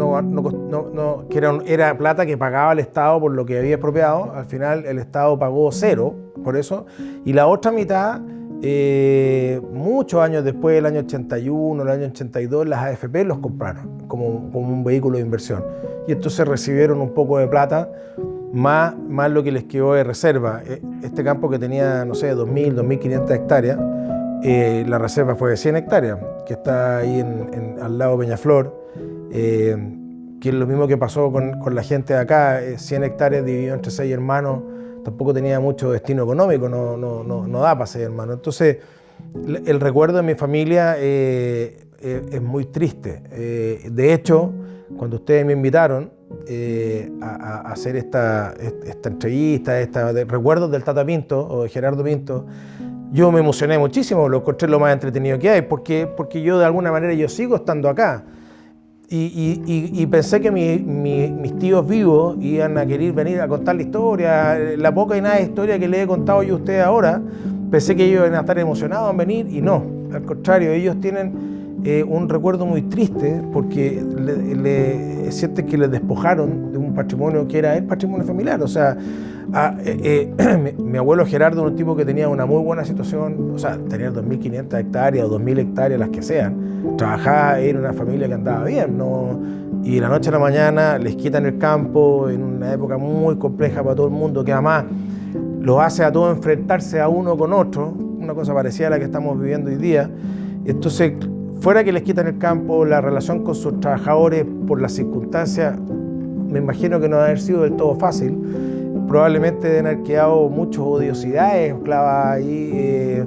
que era plata que pagaba el Estado por lo que había expropiado. Al final el Estado pagó 0 por eso, y la otra mitad, muchos años después, el año 81, el año 82, las AFP los compraron como un vehículo de inversión. Y entonces recibieron un poco de plata, más lo que les quedó de reserva. Este campo que tenía, no sé, 2.000, 2.500 hectáreas, la reserva fue de 100 hectáreas, que está ahí al lado de Peñaflor, que es lo mismo que pasó con la gente de acá. 100 hectáreas dividido entre 6 hermanos, tampoco tenía mucho destino económico, no da para 6 hermanos. Entonces, el recuerdo de mi familia es muy triste. De hecho, cuando ustedes me invitaron a hacer esta entrevista, de recuerdos del Tata Pinto o de Gerardo Pinto, yo me emocioné muchísimo, lo encontré lo más entretenido que hay, porque yo de alguna manera yo sigo estando acá. Y pensé que mis tíos vivos iban a querer venir a contar la historia, la poca y nada de historia que les he contado yo a ustedes ahora. Pensé que ellos iban a estar emocionados en venir, y no, al contrario, ellos tienen un recuerdo muy triste, porque sienten que les despojaron de un patrimonio que era el patrimonio familiar. O sea, mi abuelo Gerardo era un tipo que tenía una muy buena situación, o sea, tenía 2.500 hectáreas o 2.000 hectáreas, las que sean. Trabajaba, era una familia que andaba bien, ¿no? Y de la noche a la mañana les quitan el campo en una época muy compleja para todo el mundo, que además los hace a todos enfrentarse a uno con otro, una cosa parecida a la que estamos viviendo hoy día. Entonces, fuera que les quitan el campo, la relación con sus trabajadores por las circunstancias, me imagino que no va a haber sido del todo fácil. probablemente deben haber quedado muchas odiosidades clavadas ahí,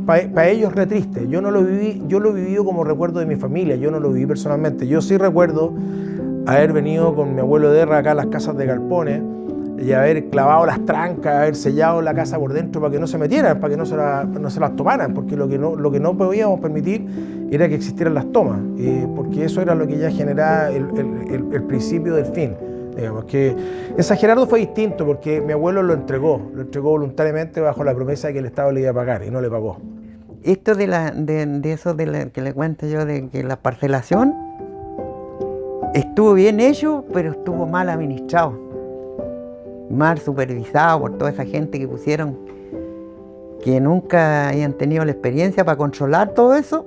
para ellos es re triste. Yo no lo viví, yo lo viví como recuerdo de mi familia, yo no lo viví personalmente. Yo sí recuerdo haber venido con mi abuelo Derra acá a las casas de galpones y haber clavado las trancas, haber sellado la casa por dentro para que no se metieran, para que no se las tomaran, porque lo que no podíamos permitir era que existieran las tomas, porque eso era lo que ya generaba el principio del fin. Digamos que en San Gerardo fue distinto porque mi abuelo lo entregó voluntariamente bajo la promesa de que el Estado le iba a pagar y no le pagó. Esto de eso que le cuento yo, de que la parcelación estuvo bien hecho, pero estuvo mal administrado, mal supervisado por toda esa gente que pusieron, que nunca hayan tenido la experiencia para controlar todo eso,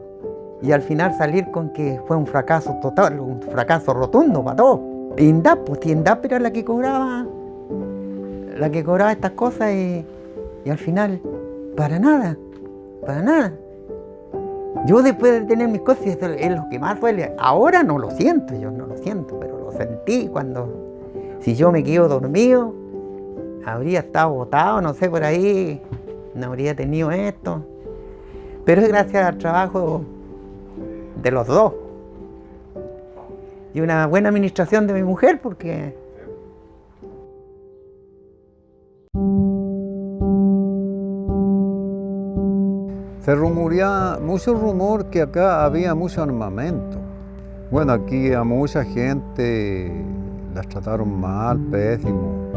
y al final salir con que fue un fracaso total, un fracaso rotundo para todos. INDAP, pues INDAP era la que cobraba estas cosas y al final, para nada. Yo después de tener mis cosas, eso es lo que más duele. Ahora no lo siento, yo no lo siento, pero lo sentí cuando, si yo me quedo dormido, habría estado botado, no sé, por ahí, no habría tenido esto. Pero es gracias al trabajo de los dos. Y una buena administración de mi mujer, porque se rumoreaba, mucho rumor que acá había mucho armamento. Bueno, aquí a mucha gente las trataron mal, pésimo.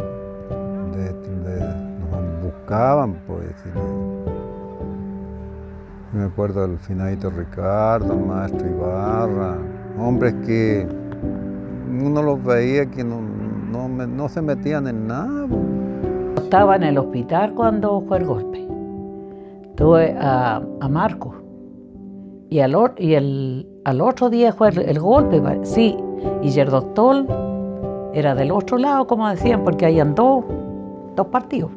Nos buscaban, pues. Me acuerdo del finadito Ricardo, el maestro Ibarra, hombres que uno los veía que no se metían en nada. Estaba en el hospital cuando fue el golpe. Tuve a Marco y al otro día fue el golpe, sí, y el doctor era del otro lado, como decían, porque habían dos partidos.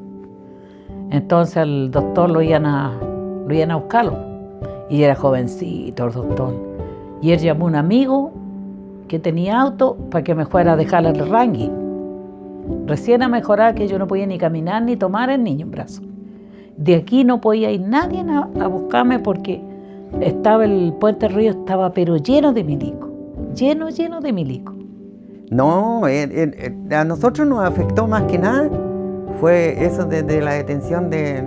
Entonces el doctor lo iban a buscarlo, y era jovencito el doctor. Y él llamó a un amigo que tenía auto para que me fuera a dejar el Rangui. Recién a mejorar, que yo no podía ni caminar ni tomar el niño en brazos. De aquí no podía ir nadie a buscarme porque el Puente Río estaba pero lleno de milicos, lleno de milicos. no, a nosotros nos afectó más que nada, fue eso desde la detención de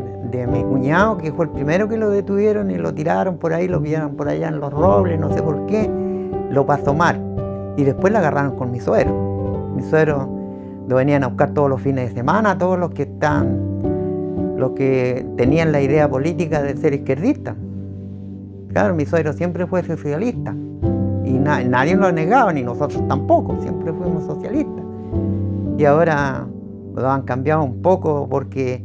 mi cuñado, que fue el primero que lo detuvieron y lo tiraron por ahí, lo pillaron por allá en Los Robles, no sé por qué, lo pasó mal. Y después la agarraron con mi suegro. Mi suegro lo venían a buscar todos los fines de semana, todos los que tenían la idea política de ser izquierdistas. Claro, mi suegro siempre fue socialista y nadie lo negaba, ni nosotros tampoco, siempre fuimos socialistas. Y ahora lo han cambiado un poco porque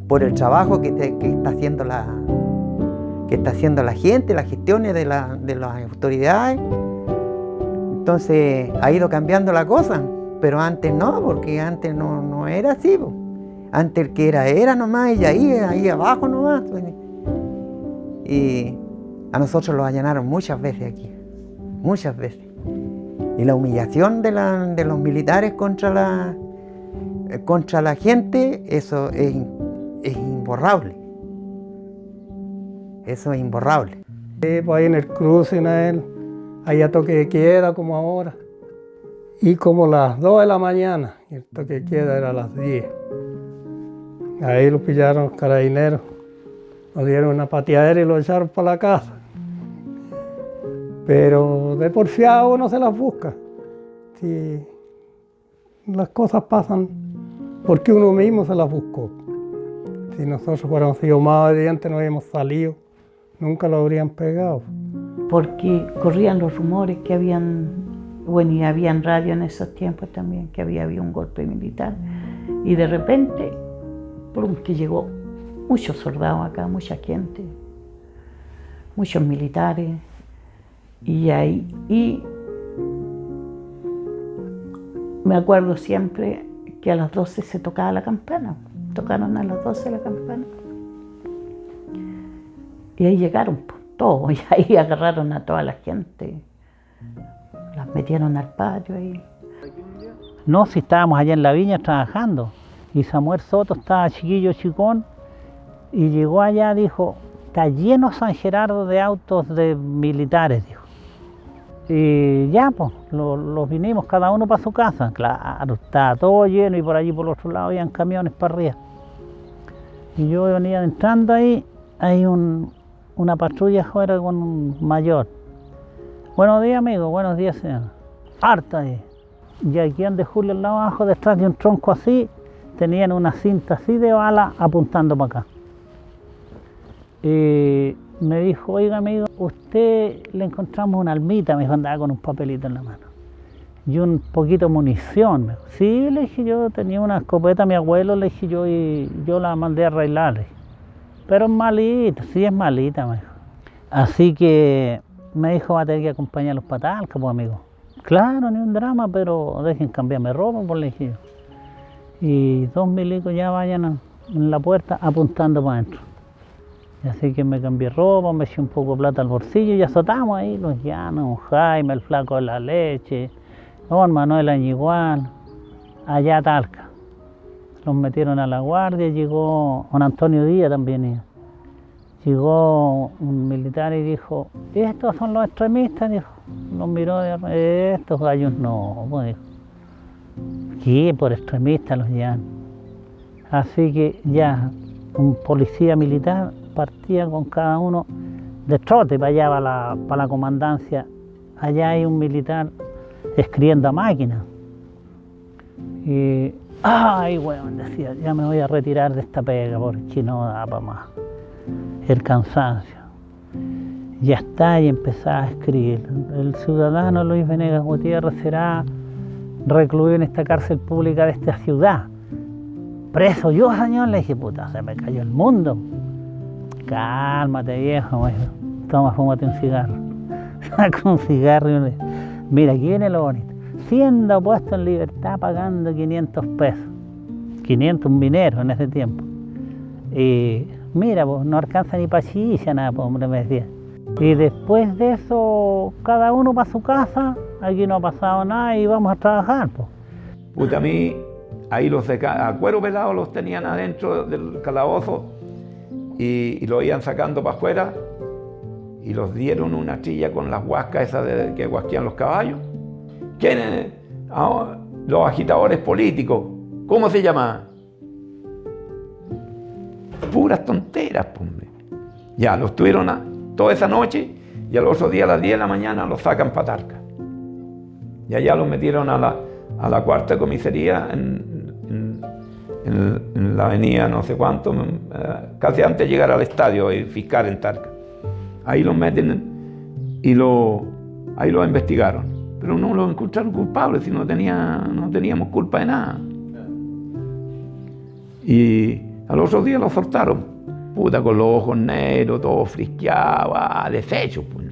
por el trabajo que está haciendo la gente, las gestiones de las autoridades. Entonces ha ido cambiando la cosa, pero antes no, porque antes no era así. Antes el que era nomás, y ahí abajo nomás. Y a nosotros los allanaron muchas veces aquí, muchas veces. Y la humillación de los militares contra la gente, eso es imborrable. Eso es imborrable. Pues ahí en el cruce, ahí a toque de queda como ahora. Y como las 2 de la mañana, y el toque de queda era a las 10. Ahí lo pillaron los carabineros, nos dieron una pateadera y lo echaron para la casa. Pero de porfiado uno se las busca. Si las cosas pasan porque uno mismo se las buscó. Si nosotros fuéramos sido más obedientes, no habíamos salido, nunca lo habrían pegado. Porque corrían los rumores que habían, bueno, y habían radio en esos tiempos también, que había habido un golpe militar. Y de repente, plum, que llegó muchos soldados acá, mucha gente, muchos militares. Y me acuerdo siempre que a las 12 se tocaba la campana. Tocaron a las 12 la campana. Y ahí llegaron todos, y ahí agarraron a toda la gente. Las metieron al patio ahí. No, si estábamos allá en la viña trabajando. Y Samuel Soto estaba chiquillo, chicón, y llegó allá, dijo, está lleno San Gerardo de autos de militares, dijo. Y ya, pues, los vinimos cada uno para su casa. Claro, estaba todo lleno y por allí por el otro lado habían camiones para arriba. Y yo venía entrando ahí, hay una patrulla afuera con un mayor. Buenos días, amigo, buenos días, señor. Harta ahí. Y aquí donde Julio, al lado abajo, detrás de un tronco así, tenían una cinta así de bala apuntando para acá. Y me dijo, oiga amigo, usted le encontramos una almita, me dijo, andaba con un papelito en la mano. Y un poquito de munición. Me dijo. Sí, le dije, yo tenía una escopeta a mi abuelo, le dije yo, y yo la mandé a arreglar. Le dije. Pero es malita, sí es malita, me dijo. Así que me dijo, va a tener que acompañarlos para Talca, pues amigo. Claro, ni un drama, pero dejen cambiarme ropa, pues le dije yo. Y 2 milicos ya vayan en la puerta apuntando para adentro. Y así que me cambié ropa, me eché un poco de plata al bolsillo y azotamos ahí los llanos, Jaime, el flaco de la leche, don Manuel Añigual, allá a Talca. Los metieron a la guardia, llegó don Antonio Díaz también. Llegó un militar y dijo, estos son los extremistas, dijo. Nos miró de arriba, estos gallos no, pues dijo. ¿Qué? Por extremistas los llaman. Así que ya, un policía militar partía con cada uno de trote para allá, para la comandancia. Allá hay un militar escribiendo a máquina. Y, ay, weón, decía, ya me voy a retirar de esta pega porque no da para más. El cansancio. Ya está, y empezaba a escribir. El ciudadano Luis Venegas Gutiérrez será recluido en esta cárcel pública de esta ciudad. Preso yo, señor, le dije, puta, se me cayó el mundo. Cálmate, viejo, me dijo. Toma, fúmate un cigarro. Saco un cigarro y le dije, mira, aquí viene lo bonito. Siendo puesto en libertad pagando 500 pesos. 500, un minero en ese tiempo. Y mira, pues no alcanza ni para chicha, nada, pues, hombre, me decía. Y después de eso, cada uno para su casa, aquí no ha pasado nada y vamos a trabajar, pues. Puta, a mí, ahí los de a cuero pelado los tenían adentro del calabozo y los iban sacando para afuera y los dieron una trilla con las huascas esas que huasquean los caballos. ¿Quiénes? Ah, los agitadores políticos. ¿Cómo se llama? Puras tonteras, pues. Ya, los tuvieron toda esa noche y al otro día a las 10 de la mañana los sacan para Talca. Y allá los metieron a la cuarta comisaría en la avenida no sé cuánto, casi antes de llegar al estadio y fiscal en Talca. Ahí los meten y ahí los investigaron. Pero no los encontraron culpables, si no teníamos culpa de nada. Y al otro día los soltaron. Puta, con los ojos negros, todo frisqueado, deshecho, pues.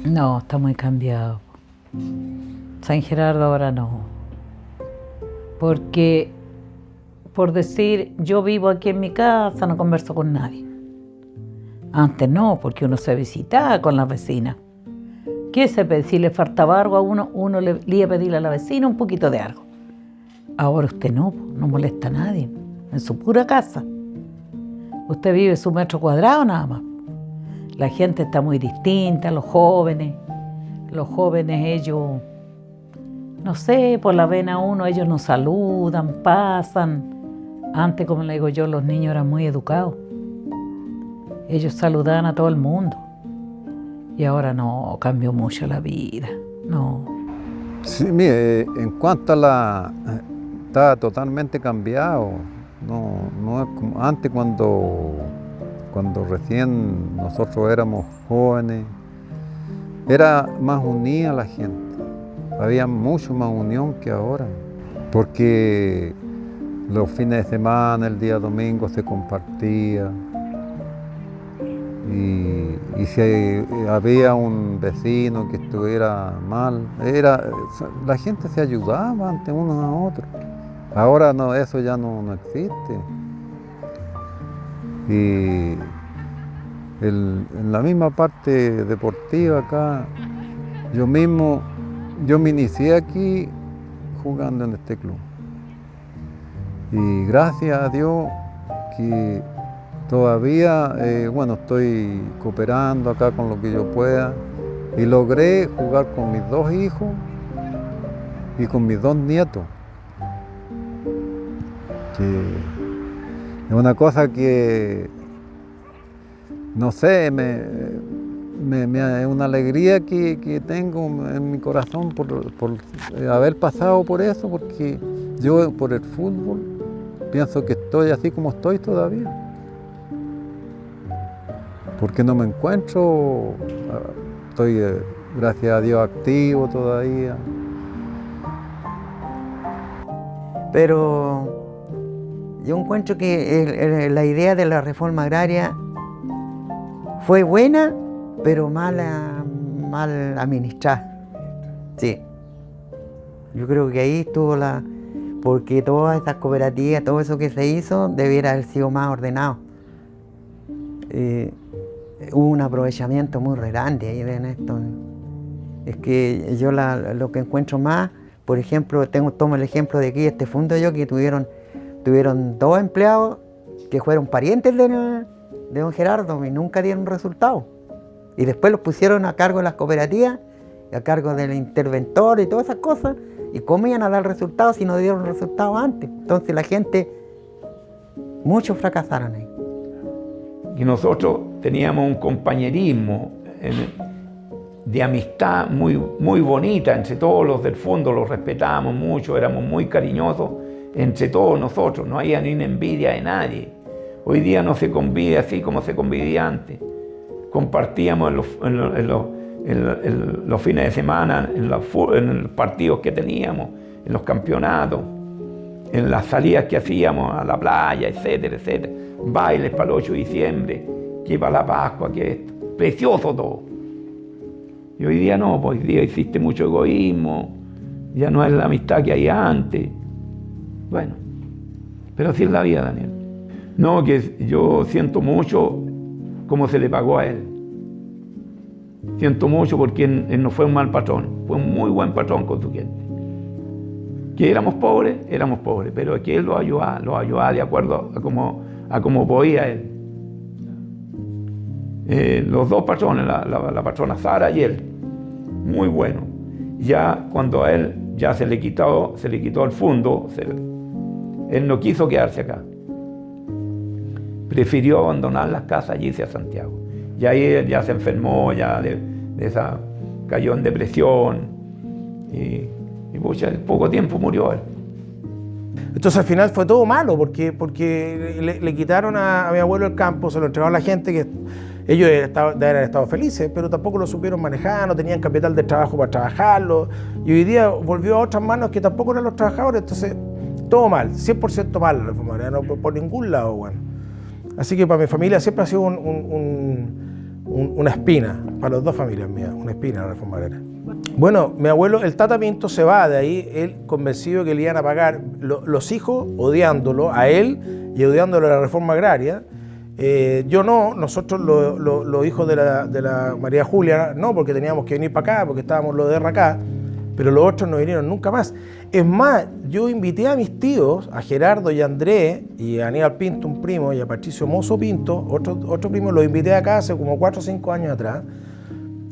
No, está muy cambiado. San Gerardo ahora no. Porque, por decir, yo vivo aquí en mi casa, no converso con nadie. Antes no, porque uno se visitaba con las vecinas. ¿Qué se pide? Si le faltaba algo a uno le iba a pedirle a la vecina un poquito de algo. Ahora usted no molesta a nadie, en su pura casa. Usted vive su metro cuadrado nada más. La gente está muy distinta, los jóvenes ellos, no sé, por la ven a uno, ellos nos saludan, pasan. Antes, como le digo yo, los niños eran muy educados. Ellos saludaban a todo el mundo. Y ahora no, cambió mucho la vida, no. Sí, mire, en cuanto a está totalmente cambiado. No es como antes cuando recién nosotros éramos jóvenes, era más unida la gente, había mucho más unión que ahora, porque los fines de semana, el día domingo se compartía. Y si había un vecino que estuviera mal, la gente se ayudaba ante unos a otros. Ahora no, eso ya no existe. Y en la misma parte deportiva acá, yo me inicié aquí jugando en este club. Y gracias a Dios que todavía, estoy cooperando acá con lo que yo pueda y logré jugar con mis 2 hijos y con mis 2 nietos. Que es una cosa que, no sé, es una alegría que tengo en mi corazón por haber pasado por eso, porque yo por el fútbol pienso que estoy así como estoy todavía. Porque no me encuentro, estoy gracias a Dios activo todavía. Pero yo encuentro que la idea de la reforma agraria fue buena, pero mal administrada. Sí. Yo creo que ahí estuvo porque todas estas cooperativas, todo eso que se hizo, debiera haber sido más ordenado. Hubo un aprovechamiento muy grande ahí en esto. Es que yo lo que encuentro más, por ejemplo, tomo el ejemplo de aquí, este Fundo Yo, que tuvieron 2 empleados que fueron parientes de don Gerardo y nunca dieron resultado. Y después los pusieron a cargo de las cooperativas, a cargo del interventor y todas esas cosas, y cómo iban a dar resultados si no dieron resultados antes. Entonces la gente, muchos fracasaron ahí. Y nosotros teníamos un compañerismo de amistad muy bonita entre todos los del fondo, los respetábamos mucho, éramos muy cariñosos entre todos nosotros, no había ni una envidia de nadie. Hoy día no se convive así como se convivía antes. Compartíamos en los fines de semana, en los partidos que teníamos, en los campeonatos, en las salidas que hacíamos a la playa, etcétera, etcétera. Bailes para el 8 de diciembre, que para la Pascua, que es precioso todo. Y hoy día no, pues hoy día existe mucho egoísmo, ya no es la amistad que hay antes. Bueno, pero así es la vida, Daniel. No, que yo siento mucho cómo se le pagó a él. Siento mucho porque él no fue un mal patrón, fue un muy buen patrón con su gente. Que éramos pobres, pero que él lo ayudaba de acuerdo a cómo podía él. Los 2 patrones, la patrona Sara y él, muy bueno. Ya cuando a él ya se le quitó el fondo, él no quiso quedarse acá. Prefirió abandonar las casas y irse a Santiago. Y ahí él ya se enfermó, cayó en depresión y en poco tiempo murió él. Entonces al final fue todo malo porque le quitaron a mi abuelo el campo, se lo entregaron a la gente que ellos deben haber estado felices, pero tampoco lo supieron manejar, no tenían capital de trabajo para trabajarlo, y hoy día volvió a otras manos que tampoco eran los trabajadores. Entonces todo mal, 100% mal la reforma agraria, no por ningún lado, bueno. Así que para mi familia siempre ha sido una espina, para las 2 familias mías, una espina la reforma agraria. Bueno, mi abuelo, el Tata Pinto, se va de ahí, él convencido que le iban a pagar, los hijos odiándolo a él y odiándolo a la reforma agraria. Yo no, nosotros los hijos de la María Julia, no, porque teníamos que venir para acá, porque estábamos los de acá, pero los otros no vinieron nunca más. Es más, yo invité a mis tíos, a Gerardo y a Andrés, y a Aníbal Pinto, un primo, y a Patricio Mozo Pinto, otro primo, los invité acá hace como 4 o 5 años atrás,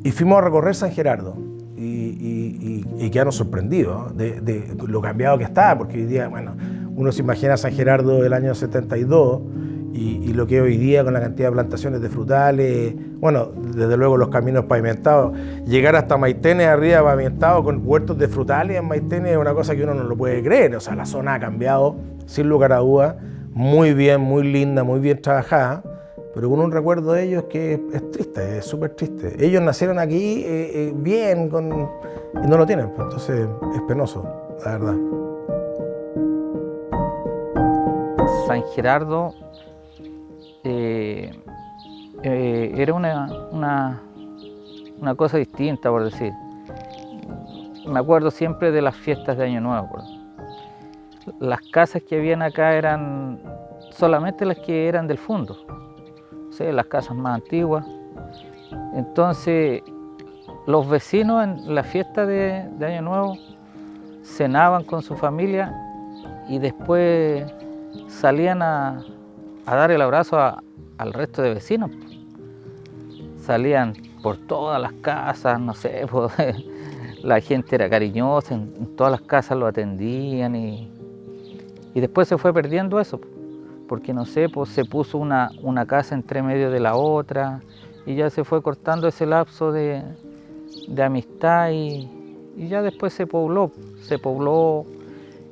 y fuimos a recorrer San Gerardo. Y quedaron sorprendidos de lo cambiado que está, porque hoy día, bueno, uno se imagina San Gerardo del año 72 y lo que hoy día con la cantidad de plantaciones de frutales, bueno, desde luego los caminos pavimentados, llegar hasta Maitene arriba pavimentado con huertos de frutales en Maitene es una cosa que uno no lo puede creer. O sea, la zona ha cambiado sin lugar a dudas, muy bien, muy linda, muy bien trabajada, pero con un recuerdo de ellos que es triste, es súper triste. Ellos nacieron aquí bien y no lo tienen, pues, entonces es penoso, la verdad. San Gerardo era una cosa distinta, por decir. Me acuerdo siempre de las fiestas de Año Nuevo. Las casas que habían acá solamente las que eran del fondo, ¿sí? Las casas más antiguas. Entonces, los vecinos en la fiesta de Año Nuevo cenaban con su familia y después salían a dar el abrazo al resto de vecinos. Salían por todas las casas, no sé, pues, la gente era cariñosa, en todas las casas lo atendían y después se fue perdiendo eso, porque no sé, pues se puso una casa entre medio de la otra y ya se fue cortando ese lapso de amistad y ya después se pobló.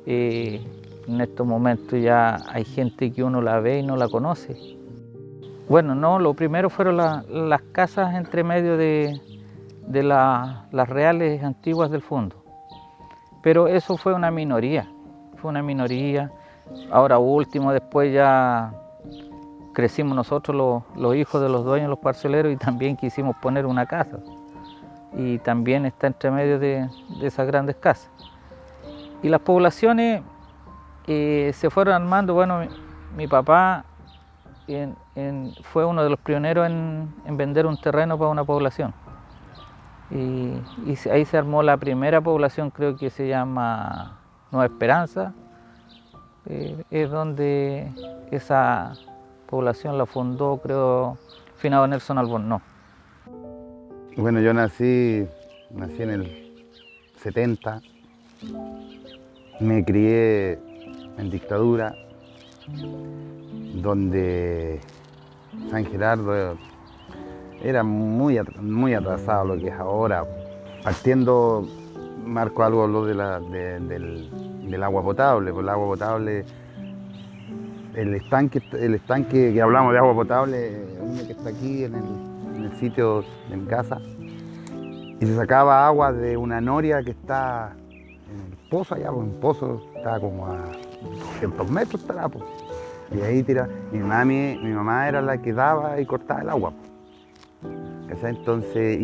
En estos momentos ya hay gente que uno la ve y no la conoce. Bueno, no, lo primero fueron las casas entre medio de las reales antiguas del fondo. Pero eso fue una minoría. Ahora último, después ya crecimos nosotros los hijos de los dueños, los parceleros, y también quisimos poner una casa. Y también está entre medio de esas grandes casas. Y las poblaciones se fueron armando. Bueno, mi papá fue uno de los pioneros en vender un terreno para una población. Y ahí se armó la primera población, creo que se llama Nueva Esperanza. Es donde esa población la fundó, creo, finado Nelson Albornoz. Bueno, yo nací en el 70, me crié en dictadura, donde San Gerardo era muy atrasado lo que es ahora. Partiendo, marco algo lo del agua potable. Pues el agua potable, el estanque que hablamos de agua potable, uno que está aquí en el sitio de mi casa, y se sacaba agua de una noria que está en el pozo allá, pues, un pozo está como a 200 metros estará, pues. Y ahí tira, mi mamá era la que daba y cortaba el agua. Entonces,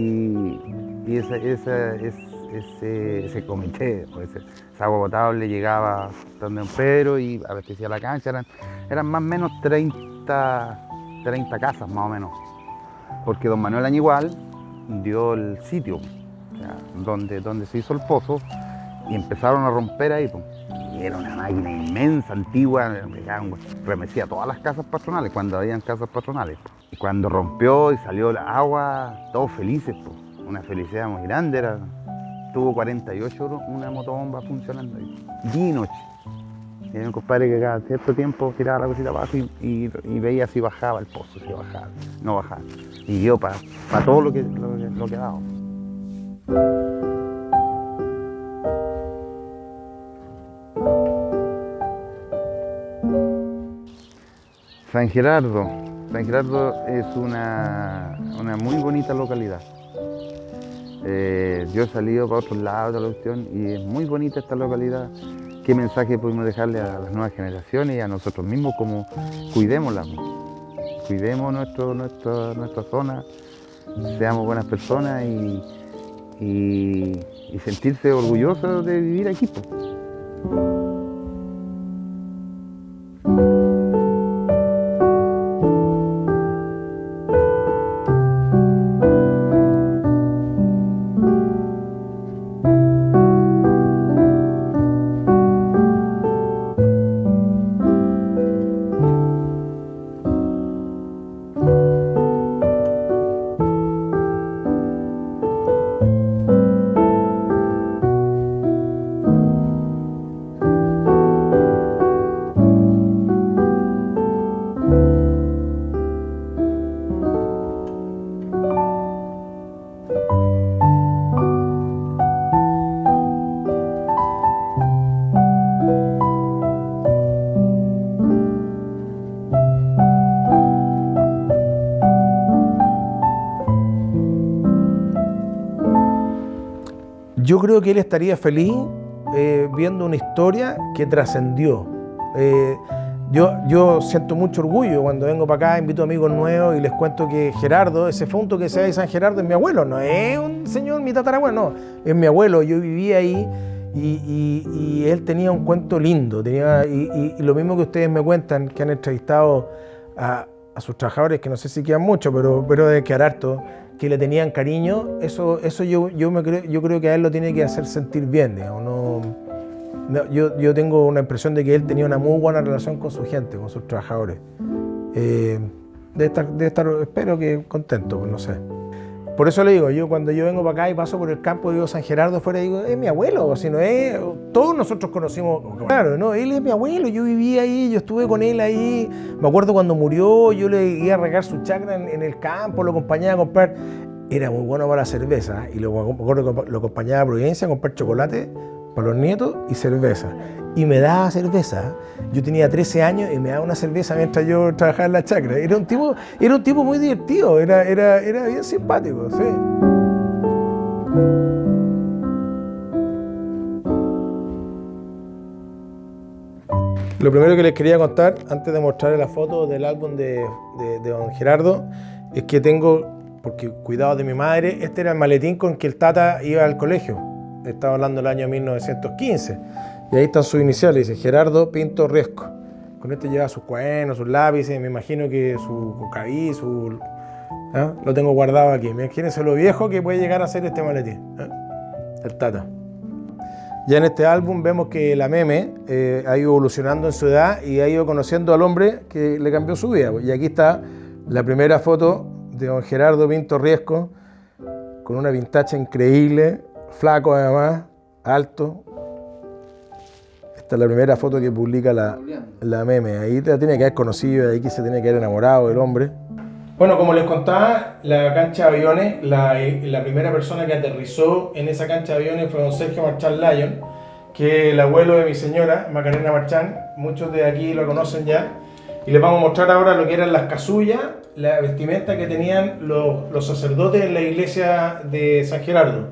ese comité, pues, esa agua potable llegaba donde don Pedro y abastecía la cancha, eran más o menos 30 casas más o menos, porque don Manuel Añigual dio el sitio, o sea, donde se hizo el pozo, y empezaron a romper ahí, pues. Y era una máquina inmensa, antigua, remecía todas las casas patronales, cuando habían casas patronales. Y cuando rompió y salió la agua, todos felices, pues. Una felicidad muy grande. Tuvo 48 horas una motobomba funcionando ahí, día y noche. Y había un compadre que cada cierto tiempo tiraba la cosita abajo y veía si bajaba el pozo, si bajaba, no bajaba. Y dio para todo lo que daba. San Gerardo es una muy bonita localidad. Yo he salido para otros lados de la cuestión y es muy bonita esta localidad. ¿Qué mensaje podemos dejarle a las nuevas generaciones y a nosotros mismos? Como cuidémosla, cuidemos nuestra zona, seamos buenas personas y sentirse orgullosos de vivir aquí, pues. Yo creo que él estaría feliz viendo una historia que trascendió. Yo siento mucho orgullo cuando vengo para acá, invito amigos nuevos y les cuento que Gerardo, ese punto que sea de San Gerardo, es mi abuelo, no es un señor, mi tatarabuelo, no, es mi abuelo. Yo vivía ahí y él tenía un cuento lindo, y lo mismo que ustedes me cuentan, que han entrevistado a sus trabajadores, que no sé si quedan mucho, pero debe quedar harto, que le tenían cariño, eso yo creo que a él lo tiene que hacer sentir bien, digamos, yo tengo una impresión de que él tenía una muy buena relación con su gente, con sus trabajadores. Debe estar, espero que contento, pues no sé. Por eso le digo, yo cuando yo vengo para acá y paso por el campo, digo San Gerardo afuera, digo, es mi abuelo, o si no es, todos nosotros conocimos, claro, no, él es mi abuelo, yo viví ahí, yo estuve con él ahí, me acuerdo cuando murió, yo le iba a regar su chacra en el campo, lo acompañaba a comprar, era muy bueno para la cerveza, y me acuerdo que lo acompañaba a Providencia a comprar chocolate para los nietos y cerveza. Y me daba cerveza. Yo tenía 13 años y me daba una cerveza mientras yo trabajaba en la chacra. Era un tipo muy divertido, era bien simpático, sí. Lo primero que les quería contar, antes de mostrarles la foto del álbum de don Gerardo, es que tengo, porque cuidado de mi madre, este era el maletín con que el Tata iba al colegio. Estaba hablando del año 1915. Y ahí están sus iniciales, dice Gerardo Pinto Riesco. Con este lleva sus cuadernos, sus lápices, me imagino que su cocaví, lo tengo guardado aquí. Imagínense lo viejo que puede llegar a ser este maletín, el Tata. Ya en este álbum vemos que la Meme ha ido evolucionando en su edad y ha ido conociendo al hombre que le cambió su vida. Y aquí está la primera foto de don Gerardo Pinto Riesco, con una vintacha increíble, flaco además, alto. Esta es la primera foto que publica la Meme. Ahí la tiene que haber conocido, ahí que se tiene que haber enamorado del hombre. Bueno, como les contaba, la cancha de aviones, la primera persona que aterrizó en esa cancha de aviones fue don Sergio Marchán Lyon, que es el abuelo de mi señora, Macarena Marchán. Muchos de aquí lo conocen ya. Y les vamos a mostrar ahora lo que eran las casullas, la vestimenta que tenían los sacerdotes en la iglesia de San Gerardo.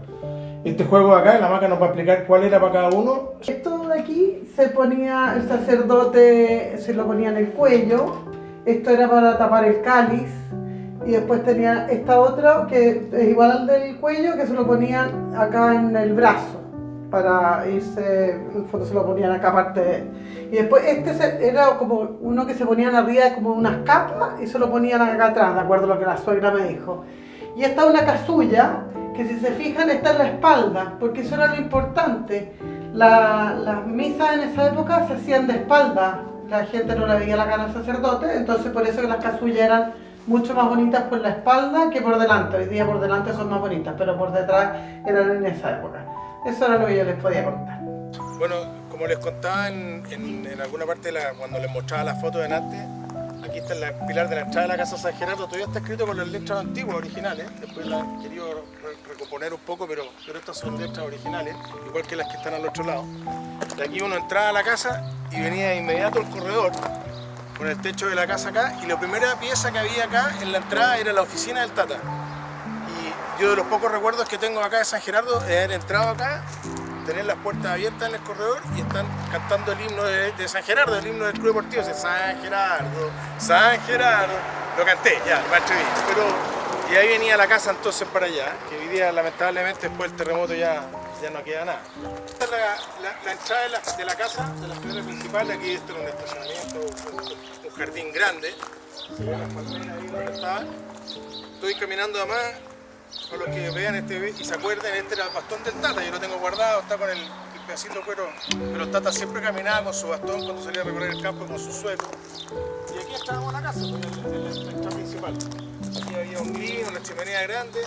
Este juego de acá, la Maca nos va a explicar cuál era para cada uno. Esto de aquí se ponía, el sacerdote se lo ponía en el cuello, esto era para tapar el cáliz, y después tenía esta otra que es igual al del cuello, que se lo ponían acá en el brazo, para irse, en el fondo se lo ponían acá aparte. Y después este era como uno que se ponían arriba como unas capas y se lo ponían acá atrás, de acuerdo a lo que la suegra me dijo. Y esta es una casulla, que si se fijan está en la espalda, porque eso era lo importante. Las misas en esa época se hacían de espalda, la gente no le veía la cara al sacerdote, entonces por eso que las casullas eran mucho más bonitas por la espalda que por delante. Hoy día por delante son más bonitas, pero por detrás eran en esa época. Eso era lo que yo les podía contar. Bueno, como les contaba en alguna parte, cuando les mostraba la foto de antes, aquí está el pilar de la entrada de la casa San Gerardo, todavía está escrito con las letras antiguas, originales. Después la han querido recomponer un poco, pero estas son letras originales, igual que las que están al otro lado. De aquí uno entraba a la casa y venía de inmediato el corredor, con el techo de la casa acá, y la primera pieza que había acá en la entrada era la oficina del Tata. Y yo de los pocos recuerdos que tengo acá de San Gerardo es haber entrado acá, tener las puertas abiertas en el corredor y están cantando el himno de San Gerardo, el himno del Club Deportivo, San Gerardo, San Gerardo. Lo canté, ya, me atreví, pero y ahí venía la casa entonces para allá, que hoy día lamentablemente después del terremoto ya no queda nada. Esta es la entrada de la casa, de la escalera principal. Aquí está un estacionamiento, un jardín grande, se ven las palmeras ahí donde está. Estoy caminando además. Para los que vean este y se acuerden, este era el bastón del Tata, yo lo tengo guardado, está con el pedacito de cuero, pero el Tata siempre caminaba con su bastón cuando salía a recorrer el campo con su suero. Y aquí estábamos en la casa, en la entrada principal. Aquí había un green, una chimenea grande.